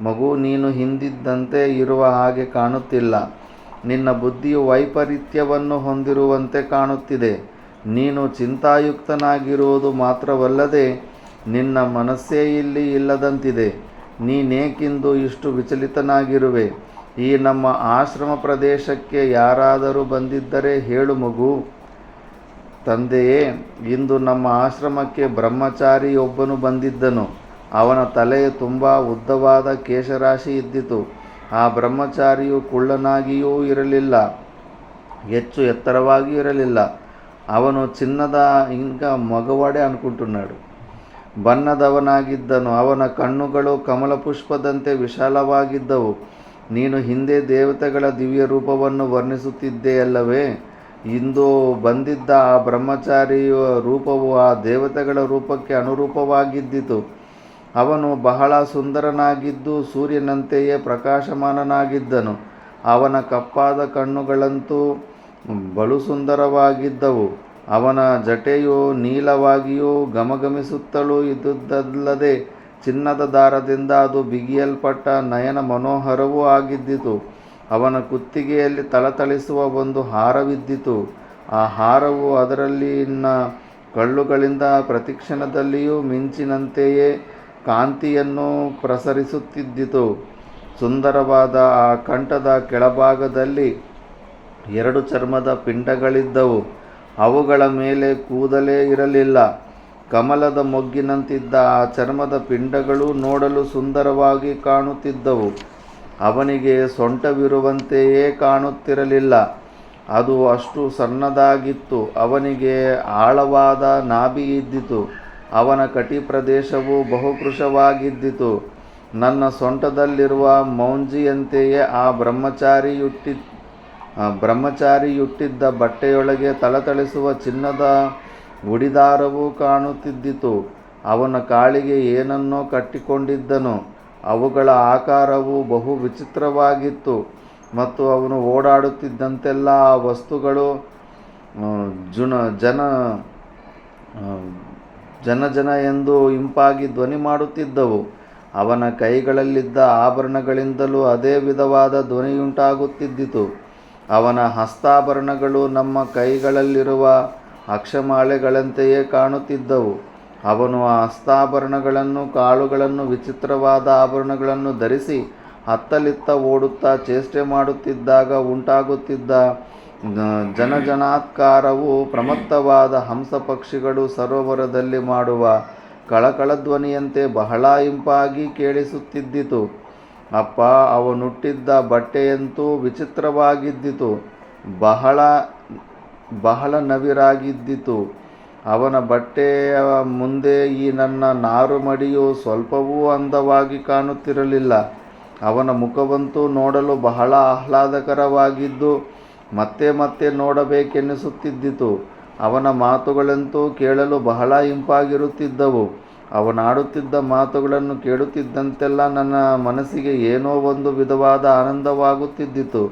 ಮಗು, ನೀನು ಹಿಂದಿದ್ದಂತೆ ಇರುವ ಹಾಗೆ ಕಾಣುತ್ತಿಲ್ಲ. ನಿನ್ನ ಬುದ್ಧಿಯು ವೈಪರೀತ್ಯವನ್ನು ಹೊಂದಿರುವಂತೆ ಕಾಣುತ್ತಿದೆ. ನೀನು ಚಿಂತಾಯುಕ್ತನಾಗಿರುವುದು ಮಾತ್ರವಲ್ಲದೆ ನಿನ್ನ ಮನಸ್ಸೇ ಇಲ್ಲಿ ಇಲ್ಲದಂತಿದೆ. ನೀನೇಕಿಂದು ಇಷ್ಟು ವಿಚಲಿತನಾಗಿರುವೆ? ಈ ನಮ್ಮ ಆಶ್ರಮ ಪ್ರದೇಶಕ್ಕೆ ಯಾರಾದರೂ ಬಂದಿದ್ದರೆ ಹೇಳು ಮಗು. ತಂದೆಯೇ, ಇಂದು ನಮ್ಮ ಆಶ್ರಮಕ್ಕೆ ಬ್ರಹ್ಮಚಾರಿಯೊಬ್ಬನು ಬಂದಿದ್ದನು. ಅವನ ತಲೆಯ ತುಂಬ ಉದ್ದವಾದ ಕೇಶರಾಶಿ ಇದ್ದಿತು. ಆ ಬ್ರಹ್ಮಚಾರಿಯು ಕುಳ್ಳನಾಗಿಯೂ ಇರಲಿಲ್ಲ, ಹೆಚ್ಚು ಎತ್ತರವಾಗಿಯೂ ಇರಲಿಲ್ಲ. ಅವನು ಚಿನ್ನದ ಮಗವಾಡೆ ಅನ್కుంటున్నాడు ಬಣ್ಣದವನಾಗಿದ್ದನು. ಅವನ ಕಣ್ಣುಗಳು ಕಮಲಪುಷ್ಪದಂತೆ ವಿಶಾಲವಾಗಿದ್ದವು. ನೀನು ಹಿಂದೆ ದೇವತೆಗಳ ದಿವ್ಯ ರೂಪವನ್ನು ವರ್ಣಿಸುತ್ತಿದ್ದೆಯಲ್ಲವೇ? ಇಂದು ಬಂದಿದ್ದ ಆ ಬ್ರಹ್ಮಚಾರಿಯ ರೂಪವು ಆ ದೇವತೆಗಳ ರೂಪಕ್ಕೆ ಅನುರೂಪವಾಗಿದ್ದಿತು. ಅವನು ಬಹಳ ಸುಂದರನಾಗಿದ್ದು ಸೂರ್ಯನಂತೆಯೇ ಪ್ರಕಾಶಮಾನನಾಗಿದ್ದನು. ಅವನ ಕಪ್ಪಾದ ಕಣ್ಣುಗಳಂತೂ ಬಲು ಸುಂದರವಾಗಿದ್ದವು. ಅವನ ಜಟೆಯು ನೀಲವಾಗಿಯೂ ಘಮಘಮಿಸುತ್ತಲೂ ಇದ್ದುದಲ್ಲದೆ ಚಿನ್ನದ ದಾರದಿಂದ ಅದು ಬಿಗಿಯಲ್ಪಟ್ಟ ನಯನ ಮನೋಹರವೂ ಆಗಿದ್ದಿತು. ಅವನ ಕುತ್ತಿಗೆಯಲ್ಲಿ ಥಳಥಳಿಸುವ ಒಂದು ಹಾರವಿದ್ದಿತು. ಆ ಹಾರವು ಅದರಲ್ಲಿನ ಕಳ್ಳುಗಳಿಂದ ಪ್ರತಿಕ್ಷಣದಲ್ಲಿಯೂ ಮಿಂಚಿನಂತೆಯೇ ಕಾಂತಿಯನ್ನು ಪ್ರಸರಿಸುತ್ತಿದ್ದಿತು. ಸುಂದರವಾದ ಆ ಕಂಠದ ಕೆಳಭಾಗದಲ್ಲಿ 2 ಚರ್ಮದ ಪಿಂಡಗಳಿದ್ದವು. ಅವುಗಳ ಮೇಲೆ ಕೂದಲೇ ಇರಲಿಲ್ಲ. ಕಮಲದ ಮೊಗ್ಗಿನಂತಿದ್ದ ಆ ಚರ್ಮದ ಪಿಂಡಗಳು ನೋಡಲು ಸುಂದರವಾಗಿ ಕಾಣುತ್ತಿದ್ದವು. ಅವನಿಗೆ ಸೊಂಟವಿರುವಂತೆಯೇ ಕಾಣುತ್ತಿರಲಿಲ್ಲ, ಅದು ಅಷ್ಟು ಸಣ್ಣದಾಗಿತ್ತು. ಅವನಿಗೆ ಆಳವಾದ ನಾಭಿಯಿದ್ದಿತು. ಅವನ ಕಟಿ ಪ್ರದೇಶವು ಬಹುಕೃಶವಾಗಿದ್ದಿತು. ನನ್ನ ಸೊಂಟದಲ್ಲಿರುವ ಮೌಂಜಿಯಂತೆಯೇ ಆ ಬ್ರಹ್ಮಚಾರಿಯುಟ್ಟಿದ್ದ ಬಟ್ಟೆಯೊಳಗೆ ಥಳಥಳಿಸುವ ಚಿನ್ನದ ಉಡಿದಾರವು ಕಾಣುತ್ತಿದ್ದಿತು. ಅವನ ಕಾಲಿಗೆ ಏನನ್ನೋ ಕಟ್ಟಿಕೊಂಡಿದ್ದನು. ಅವುಗಳ ಆಕಾರವು ಬಹು ವಿಚಿತ್ರವಾಗಿತ್ತು ಮತ್ತು ಅವನು ಓಡಾಡುತ್ತಿದ್ದಂತೆಲ್ಲ ಆ ವಸ್ತುಗಳು ಜನ ಎಂದು ಇಂಪಾಗಿ ಧ್ವನಿ ಮಾಡುತ್ತಿದ್ದವು. ಅವನ ಕೈಗಳಲ್ಲಿದ್ದ ಆಭರಣಗಳಿಂದಲೂ ಅದೇ ವಿಧವಾದ ಧ್ವನಿಯುಂಟಾಗುತ್ತಿದ್ದಿತು. ಅವನ ಹಸ್ತಾಭರಣಗಳು ನಮ್ಮ ಕೈಗಳಲ್ಲಿರುವ ಅಕ್ಷಮಾಲೆಗಳಂತೆಯೇ ಕಾಣುತ್ತಿದ್ದವು. ಅವನು ಆ ಹಸ್ತಾಭರಣಗಳನ್ನು ಕಾಳುಗಳನ್ನು ವಿಚಿತ್ರವಾದ ಆಭರಣಗಳನ್ನು ಧರಿಸಿ ಅತ್ತಲಿತ್ತ ಓಡುತ್ತಾ ಚೇಷ್ಟೆ ಮಾಡುತ್ತಿದ್ದಾಗ ಉಂಟಾಗುತ್ತಿದ್ದ ಜನಜನಾತ್ಕಾರವು ಪ್ರಮತ್ತವಾದ ಹಂಸ ಪಕ್ಷಿಗಳು ಸರೋವರದಲ್ಲಿ ಮಾಡುವ ಕಳಕಳಧ್ವನಿಯಂತೆ ಬಹಳ ಇಂಪಾಗಿ ಕೇಳಿಸುತ್ತಿದ್ದಿತು. ಅಪ್ಪ, ಅವನುಟ್ಟಿದ್ದ ಬಟ್ಟೆಯಂತೂ ವಿಚಿತ್ರವಾಗಿದ್ದಿತು, ಬಹಳ ನವಿರಾಗಿದ್ದಿತು. ಅವನ ಬಟ್ಟೆಯ ಮುಂದೆ ಈ ನನ್ನ ನಾರುಮಡಿಯು ಸ್ವಲ್ಪವೂ ಅಂದವಾಗಿ ಕಾಣುತ್ತಿರಲಿಲ್ಲ. ಅವನ ಮುಖವಂತೂ ನೋಡಲು ಬಹಳ ಆಹ್ಲಾದಕರವಾಗಿದ್ದು ಮತ್ತೆ ಮತ್ತೆ ನೋಡಬೇಕೆನ್ನಿಸುತ್ತಿದ್ದಿತು. ಅವನ ಮಾತುಗಳಂತೂ ಕೇಳಲು ಬಹಳ ಇಂಪಾಗಿರುತ್ತಿದ್ದವು. ಅವನಾಡುತ್ತಿದ್ದ ಮಾತುಗಳನ್ನು ಕೇಳುತ್ತಿದ್ದಂತೆಲ್ಲ ನನ್ನ ಮನಸ್ಸಿಗೆ ಏನೋ ಒಂದು ವಿಧವಾದ ಆನಂದವಾಗುತ್ತಿದ್ದಿತು.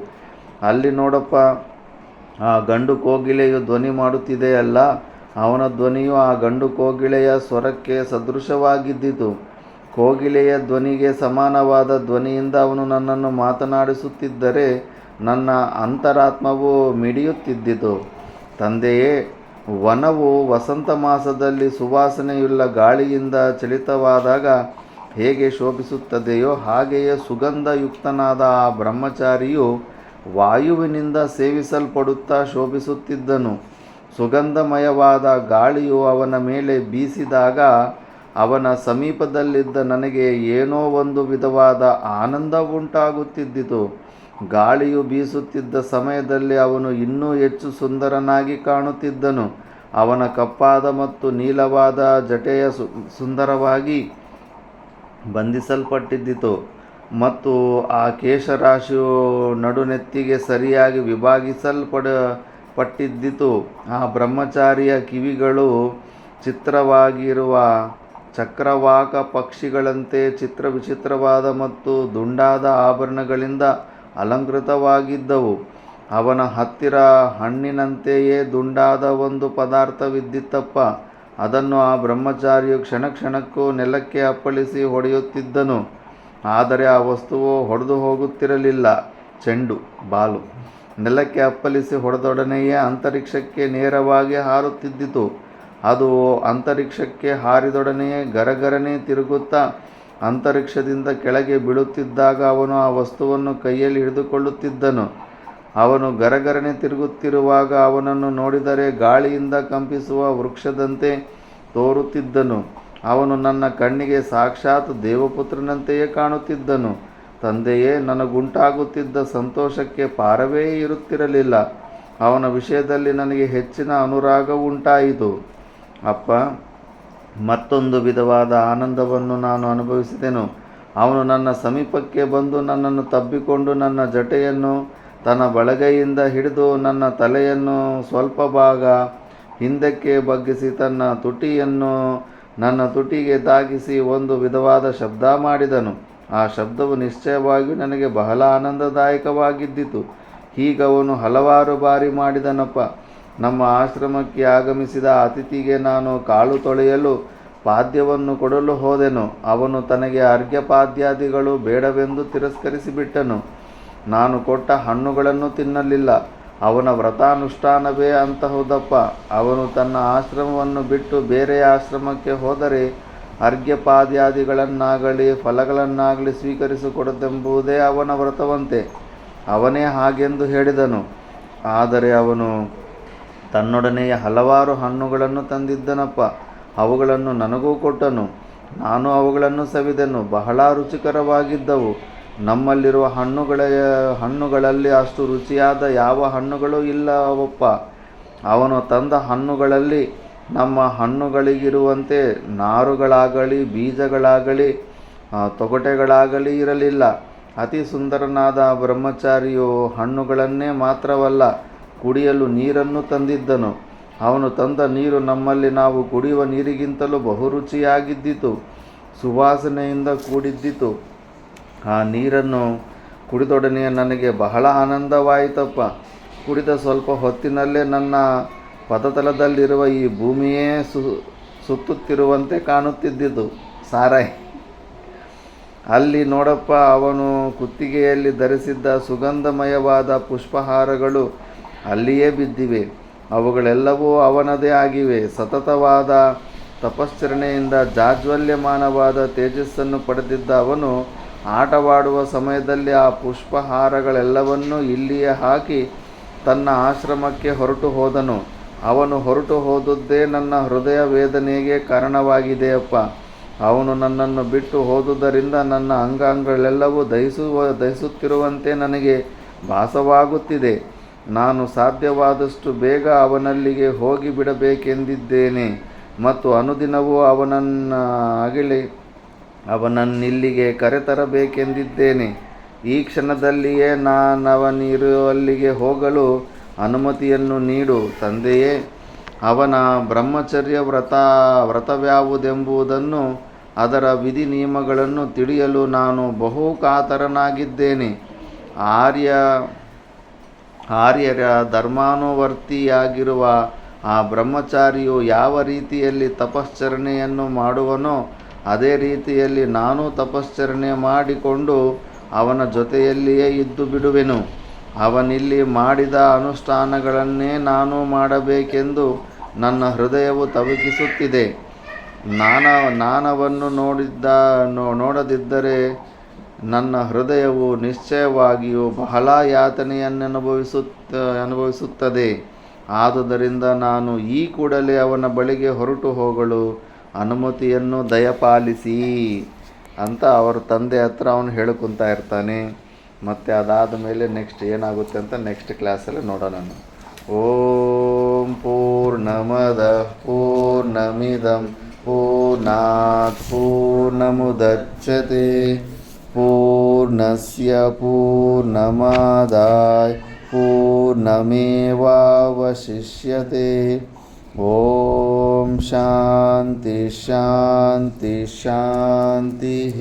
ಅಲ್ಲಿ ನೋಡಪ್ಪ, ಆ ಗಂಡು ಕೋಗಿಲೆಯು ಧ್ವನಿ ಮಾಡುತ್ತಿದೆಯಲ್ಲ, ಅವನ ಧ್ವನಿಯು ಆ ಗಂಡು ಕೋಗಿಲೆಯ ಸ್ವರಕ್ಕೆ ಸದೃಶವಾಗಿದ್ದಿತು. ಕೋಗಿಲೆಯ ಧ್ವನಿಗೆ ಸಮಾನವಾದ ಧ್ವನಿಯಿಂದ ಅವನು ನನ್ನನ್ನು ಮಾತನಾಡಿಸುತ್ತಿದ್ದರೆ ನನ್ನ ಅಂತರಾತ್ಮವು ಮಿಡಿಯುತ್ತಿದ್ದಿತು. ತಂದೆಯೇ, ವನವು ವಸಂತ ಮಾಸದಲ್ಲಿ ಸುವಾಸನೆಯುಳ್ಳ ಗಾಳಿಯಿಂದ ಚಲಿತವಾದಾಗ ಹೇಗೆ ಶೋಭಿಸುತ್ತದೆಯೋ ಹಾಗೆಯೇ ಸುಗಂಧಯುಕ್ತನಾದ ಆ ಬ್ರಹ್ಮಚಾರಿಯು ವಾಯುವಿನಿಂದ ಸೇವಿಸಲ್ಪಡುತ್ತಾ ಶೋಭಿಸುತ್ತಿದ್ದನು. ಸುಗಂಧಮಯವಾದ ಗಾಳಿಯು ಅವನ ಮೇಲೆ ಬೀಸಿದಾಗ ಅವನ ಸಮೀಪದಲ್ಲಿದ್ದ ನನಗೆ ಏನೋ ಒಂದು ವಿಧವಾದ ಆನಂದ ಉಂಟಾಗುತ್ತಿದ್ದಿತು. ಗಾಳಿಯು ಬೀಸುತ್ತಿದ್ದ ಸಮಯದಲ್ಲಿ ಅವನು ಇನ್ನೂ ಹೆಚ್ಚು ಸುಂದರನಾಗಿ ಕಾಣುತ್ತಿದ್ದನು. ಅವನ ಕಪ್ಪಾದ ಮತ್ತು ನೀಲವಾದ ಜಟೆಯ ಸುಂದರವಾಗಿ ಬಂಧಿಸಲ್ಪಟ್ಟಿದ್ದಿತು ಮತ್ತು ಆ ಕೇಶರಾಶಿಯು ನಡುನೆತ್ತಿಗೆ ಸರಿಯಾಗಿ ವಿಭಾಗಿಸಲ್ಪಟ್ಟಿದ್ದಿತು. ಆ ಬ್ರಹ್ಮಚಾರಿಯ ಕಿವಿಗಳು ಚಿತ್ರವಾಗಿರುವ ಚಕ್ರವಾಕ ಪಕ್ಷಿಗಳಂತೆ ವಿಚಿತ್ರವಾದ ಮತ್ತು ದುಂಡಾದ ಆಭರಣಗಳಿಂದ ಅಲಂಕೃತವಾಗಿದ್ದವು. ಅವನ ಹತ್ತಿರ ಹಣ್ಣಿನಂತೆಯೇ ದುಂಡಾದ ಒಂದು ಪದಾರ್ಥವಿದ್ದಿತಪ್ಪ. ಅದನ್ನು ಆ ಬ್ರಹ್ಮಚಾರಿಯು ಕ್ಷಣಕ್ಕೂ ನೆಲಕ್ಕೆ ಅಪ್ಪಳಿಸಿ ಹೊಡೆಯುತ್ತಿದ್ದನು. ಆದರೆ ಆ ವಸ್ತುವು ಹೊಡೆದು ಹೋಗುತ್ತಿರಲಿಲ್ಲ. ಚೆಂಡು ಬಾಲು ನೆಲಕ್ಕೆ ಅಪ್ಪಳಿಸಿ ಹೊಡೆದೊಡನೆಯೇ ಅಂತರಿಕ್ಷಕ್ಕೆ ನೇರವಾಗಿ ಹಾರುತ್ತಿದ್ದಿತು. ಅದು ಅಂತರಿಕ್ಷಕ್ಕೆ ಹಾರಿದೊಡನೆಯೇ ಗರಗರನೆ ತಿರುಗುತ್ತಾ ಅಂತರಿಕ್ಷದಿಂದ ಕೆಳಗೆ ಬೀಳುತ್ತಿದ್ದಾಗ ಅವನು ಆ ವಸ್ತುವನ್ನು ಕೈಯಲ್ಲಿ ಹಿಡಿದುಕೊಳ್ಳುತ್ತಿದ್ದನು. ಅವನು ಗರಗರನೆ ತಿರುಗುತ್ತಿರುವಾಗ ಅವನನ್ನು ನೋಡಿದರೆ ಗಾಳಿಯಿಂದ ಕಂಪಿಸುವ ವೃಕ್ಷದಂತೆ ತೋರುತ್ತಿದ್ದನು. ಅವನು ನನ್ನ ಕಣ್ಣಿಗೆ ಸಾಕ್ಷಾತ್ ದೇವಪುತ್ರನಂತೆಯೇ ಕಾಣುತ್ತಿದ್ದನು. ತಂದೆಯೇ, ನನಗುಂಟಾಗುತ್ತಿದ್ದ ಸಂತೋಷಕ್ಕೆ ಪಾರವೇ ಇರುತ್ತಿರಲಿಲ್ಲ. ಅವನ ವಿಷಯದಲ್ಲಿ ನನಗೆ ಹೆಚ್ಚಿನ ಅನುರಾಗ ಉಂಟಾಯಿತು. ಅಪ್ಪ, ಮತ್ತೊಂದು ವಿಧವಾದ ಆನಂದವನ್ನು ನಾನು ಅನುಭವಿಸಿದೆನು. ಅವನು ನನ್ನ ಸಮೀಪಕ್ಕೆ ಬಂದು ನನ್ನನ್ನು ತಬ್ಬಿಕೊಂಡು ನನ್ನ ಜಟೆಯನ್ನು ತನ್ನ ಬಲಗೈಯಿಂದ ಹಿಡಿದು ನನ್ನ ತಲೆಯನ್ನು ಸ್ವಲ್ಪ ಭಾಗ ಹಿಂದಕ್ಕೆ ಬಗ್ಗಿಸಿ ತನ್ನ ತುಟಿಯನ್ನು ನನ್ನ ತುಟಿಗೆ ತಾಗಿಸಿ ಒಂದು ವಿಧವಾದ ಶಬ್ದ ಮಾಡಿದನು. ಆ ಶಬ್ದವು ನಿಶ್ಚಯವಾಗಿಯೂ ನನಗೆ ಬಹಳ ಆನಂದದಾಯಕವಾಗಿದ್ದಿತು. ಹೀಗವನು ಹಲವಾರು ಬಾರಿ ಮಾಡಿದನಪ್ಪ. ನಮ್ಮ ಆಶ್ರಮಕ್ಕೆ ಆಗಮಿಸಿದ ಅತಿಥಿಗೆ ನಾನು ಕಾಲು ತೊಳೆಯಲು ಪಾದ್ಯವನ್ನು ಕೊಡಲು ಹೋದೆನು. ಅವನು ತನಗೆ ಅರ್ಘ್ಯಪಾದ್ಯಾದಿಗಳು ಬೇಡವೆಂದು ತಿರಸ್ಕರಿಸಿಬಿಟ್ಟನು. ನಾನು ಕೊಟ್ಟ ಹಣ್ಣುಗಳನ್ನು ತಿನ್ನಲಿಲ್ಲ. ಅವನ ವ್ರತಾನುಷ್ಠಾನವೇ ಅಂತಹುದಪ್ಪ. ಅವನು ತನ್ನ ಆಶ್ರಮವನ್ನು ಬಿಟ್ಟು ಬೇರೆಯ ಆಶ್ರಮಕ್ಕೆ ಹೋದರೆ ಅರ್ಘ್ಯಪಾದ್ಯಾದಿಗಳನ್ನಾಗಲಿ ಫಲಗಳನ್ನಾಗಲಿ ಸ್ವೀಕರಿಸಿಕೊಡದೆಂಬುದೇ ಅವನ ವ್ರತವಂತೆ. ಅವನೇ ಹಾಗೆಂದು ಹೇಳಿದನು. ಆದರೆ ಅವನು ತನ್ನೊಡನೆಯ ಹಲವಾರು ಹಣ್ಣುಗಳನ್ನು ತಂದಿದ್ದನಪ್ಪ. ಅವುಗಳನ್ನು ನನಗೂ ಕೊಟ್ಟನು. ನಾನು ಅವುಗಳನ್ನು ಸವಿದೆನು. ಬಹಳ ರುಚಿಕರವಾಗಿದ್ದವು. ನಮ್ಮಲ್ಲಿರುವ ಹಣ್ಣುಗಳಲ್ಲಿ ಅಷ್ಟು ರುಚಿಯಾದ ಯಾವ ಹಣ್ಣುಗಳೂ ಇಲ್ಲವಪ್ಪ. ಅವನು ತಂದ ಹಣ್ಣುಗಳಲ್ಲಿ ನಮ್ಮ ಹಣ್ಣುಗಳಿಗಿರುವಂತೆ ನಾರುಗಳಾಗಲಿ ಬೀಜಗಳಾಗಲಿ ತೊಗಟೆಗಳಾಗಲಿ ಇರಲಿಲ್ಲ. ಅತಿ ಸುಂದರನಾದ ಬ್ರಹ್ಮಚಾರಿಯು ಹಣ್ಣುಗಳನ್ನೇ ಮಾತ್ರವಲ್ಲ, ಕುಡಿಯಲು ನೀರನ್ನು ತಂದಿದ್ದನು. ಅವನು ತಂದ ನೀರು ನಮ್ಮಲ್ಲಿ ನಾವು ಕುಡಿಯುವ ನೀರಿಗಿಂತಲೂ ಬಹು ರುಚಿಯಾಗಿದ್ದಿತು, ಸುವಾಸನೆಯಿಂದ ಕೂಡಿದ್ದಿತು. ಆ ನೀರನ್ನು ಕುಡಿದೊಡನೆ ನನಗೆ ಬಹಳ ಆನಂದವಾಯಿತಪ್ಪ. ಕುಡಿದ ಸ್ವಲ್ಪ ಹೊತ್ತಿನಲ್ಲೇ ನನ್ನ ಪದತಲದಲ್ಲಿರುವ ಈ ಭೂಮಿಯೇ ಸುತ್ತುತ್ತಿರುವಂತೆ ಕಾಣುತ್ತಿದ್ದಿತು. ಸಾರಾಯ್ ಅಲ್ಲಿ ನೋಡಪ್ಪ, ಅವನು ಕುತ್ತಿಗೆಯಲ್ಲಿ ಧರಿಸಿದ್ದ ಸುಗಂಧಮಯವಾದ ಪುಷ್ಪಹಾರಗಳು ಅಲ್ಲಿಯೇ ಬಿದ್ದಿವೆ. ಅವುಗಳೆಲ್ಲವೂ ಅವನದೇ ಆಗಿವೆ. ಸತತವಾದ ತಪಶ್ಚರಣೆಯಿಂದ ಜಾಜ್ವಲ್ಯಮಾನವಾದ ತೇಜಸ್ಸನ್ನು ಪಡೆದಿದ್ದ ಅವನು ಆಟವಾಡುವ ಸಮಯದಲ್ಲಿ ಆ ಪುಷ್ಪಹಾರಗಳೆಲ್ಲವನ್ನೂ ಇಲ್ಲಿಯೇ ಹಾಕಿ ತನ್ನ ಆಶ್ರಮಕ್ಕೆ ಹೊರಟು ಹೋದನು. ಅವನು ಹೊರಟು ಹೋದದ್ದೇ ನನ್ನ ಹೃದಯ ವೇದನೆಗೆ ಕಾರಣವಾಗಿದೆಯಪ್ಪ. ಅವನು ನನ್ನನ್ನು ಬಿಟ್ಟು ಹೋದುದರಿಂದ ನನ್ನ ಅಂಗಾಂಗಗಳೆಲ್ಲವೂ ದಹಿಸುತ್ತಿರುವಂತೆ ನನಗೆ ಭಾಸವಾಗುತ್ತಿದೆ. ನಾನು ಸಾಧ್ಯವಾದಷ್ಟು ಬೇಗ ಅವನಲ್ಲಿಗೆ ಹೋಗಿಬಿಡಬೇಕೆಂದಿದ್ದೇನೆ ಮತ್ತು ಅನುದಿನವೂ ಅವನನ್ನಿಲ್ಲಿಗೆ ಕರೆತರಬೇಕೆಂದಿದ್ದೇನೆ. ಈ ಕ್ಷಣದಲ್ಲಿಯೇ ನಾನವನಿರುವಲ್ಲಿಗೆ ಹೋಗಲು ಅನುಮತಿಯನ್ನು ನೀಡು ತಂದೆಯೇ. ಅವನ ಬ್ರಹ್ಮಚರ್ಯ ವ್ರತವ್ಯಾವುದೆಂಬುದನ್ನು, ಅದರ ವಿಧಿ ನಿಯಮಗಳನ್ನು ತಿಳಿಯಲು ನಾನು ಬಹು ಕಾತರನಾಗಿದ್ದೇನೆ. ಆರ್ಯರ ಧರ್ಮಾನುವರ್ತಿಯಾಗಿರುವ ಆ ಬ್ರಹ್ಮಚಾರಿಯು ಯಾವ ರೀತಿಯಲ್ಲಿ ತಪಶ್ಚರಣೆಯನ್ನು ಮಾಡುವನೋ ಅದೇ ರೀತಿಯಲ್ಲಿ ನಾನು ತಪಶ್ಚರಣೆ ಮಾಡಿಕೊಂಡು ಅವನ ಜೊತೆಯಲ್ಲಿಯೇ ಇದ್ದು ಬಿಡುವೆನು. ಅವನಿಲ್ಲಿ ಮಾಡಿದ ಅನುಷ್ಠಾನಗಳನ್ನೇ ನಾನು ಮಾಡಬೇಕೆಂದು ನನ್ನ ಹೃದಯವು ತವಕಿಸುತ್ತಿದೆ. ನಾನವನ್ನು ನೋಡದಿದ್ದರೆ ನನ್ನ ಹೃದಯವು ನಿಶ್ಚಯವಾಗಿಯೂ ಬಹಳ ಯಾತನೆಯನ್ನನುಭವಿಸುತ್ತದೆ. ಆದುದರಿಂದ ನಾನು ಈ ಕೂಡಲೇ ಅವನ ಬಳಿಗೆ ಹೊರಟು ಹೋಗಲು ಅನುಮತಿಯನ್ನು ದಯಪಾಲಿಸಿ ಅಂತ ಅವ್ರ ತಂದೆ ಹತ್ರ ಅವನು ಹೇಳ್ಕೊತಾ ಇರ್ತಾನೆ. ಮತ್ತು ಅದಾದ ಮೇಲೆ ನೆಕ್ಸ್ಟ್ ಏನಾಗುತ್ತೆ ಅಂತ ನೆಕ್ಸ್ಟ್ ಕ್ಲಾಸಲ್ಲಿ ನೋಡೋಣ. ಓಂ ಪೂರ್ಣಮದ ಪೂರ್ಣಮಿದಂ ಪೂರ್ಣಾತ್ ಪೂರ್ಣಮುದಚ್ಯತೆ ಪೂರ್ಣಸ್ಯ ಪೂರ್ಣಮಾದಾಯ ಪೂರ್ಣಮೇವಾವಶಿಷ್ಯತೆ. ಓಂ ಶಾಂತಿ ಶಾಂತಿ ಶಾಂತಿ.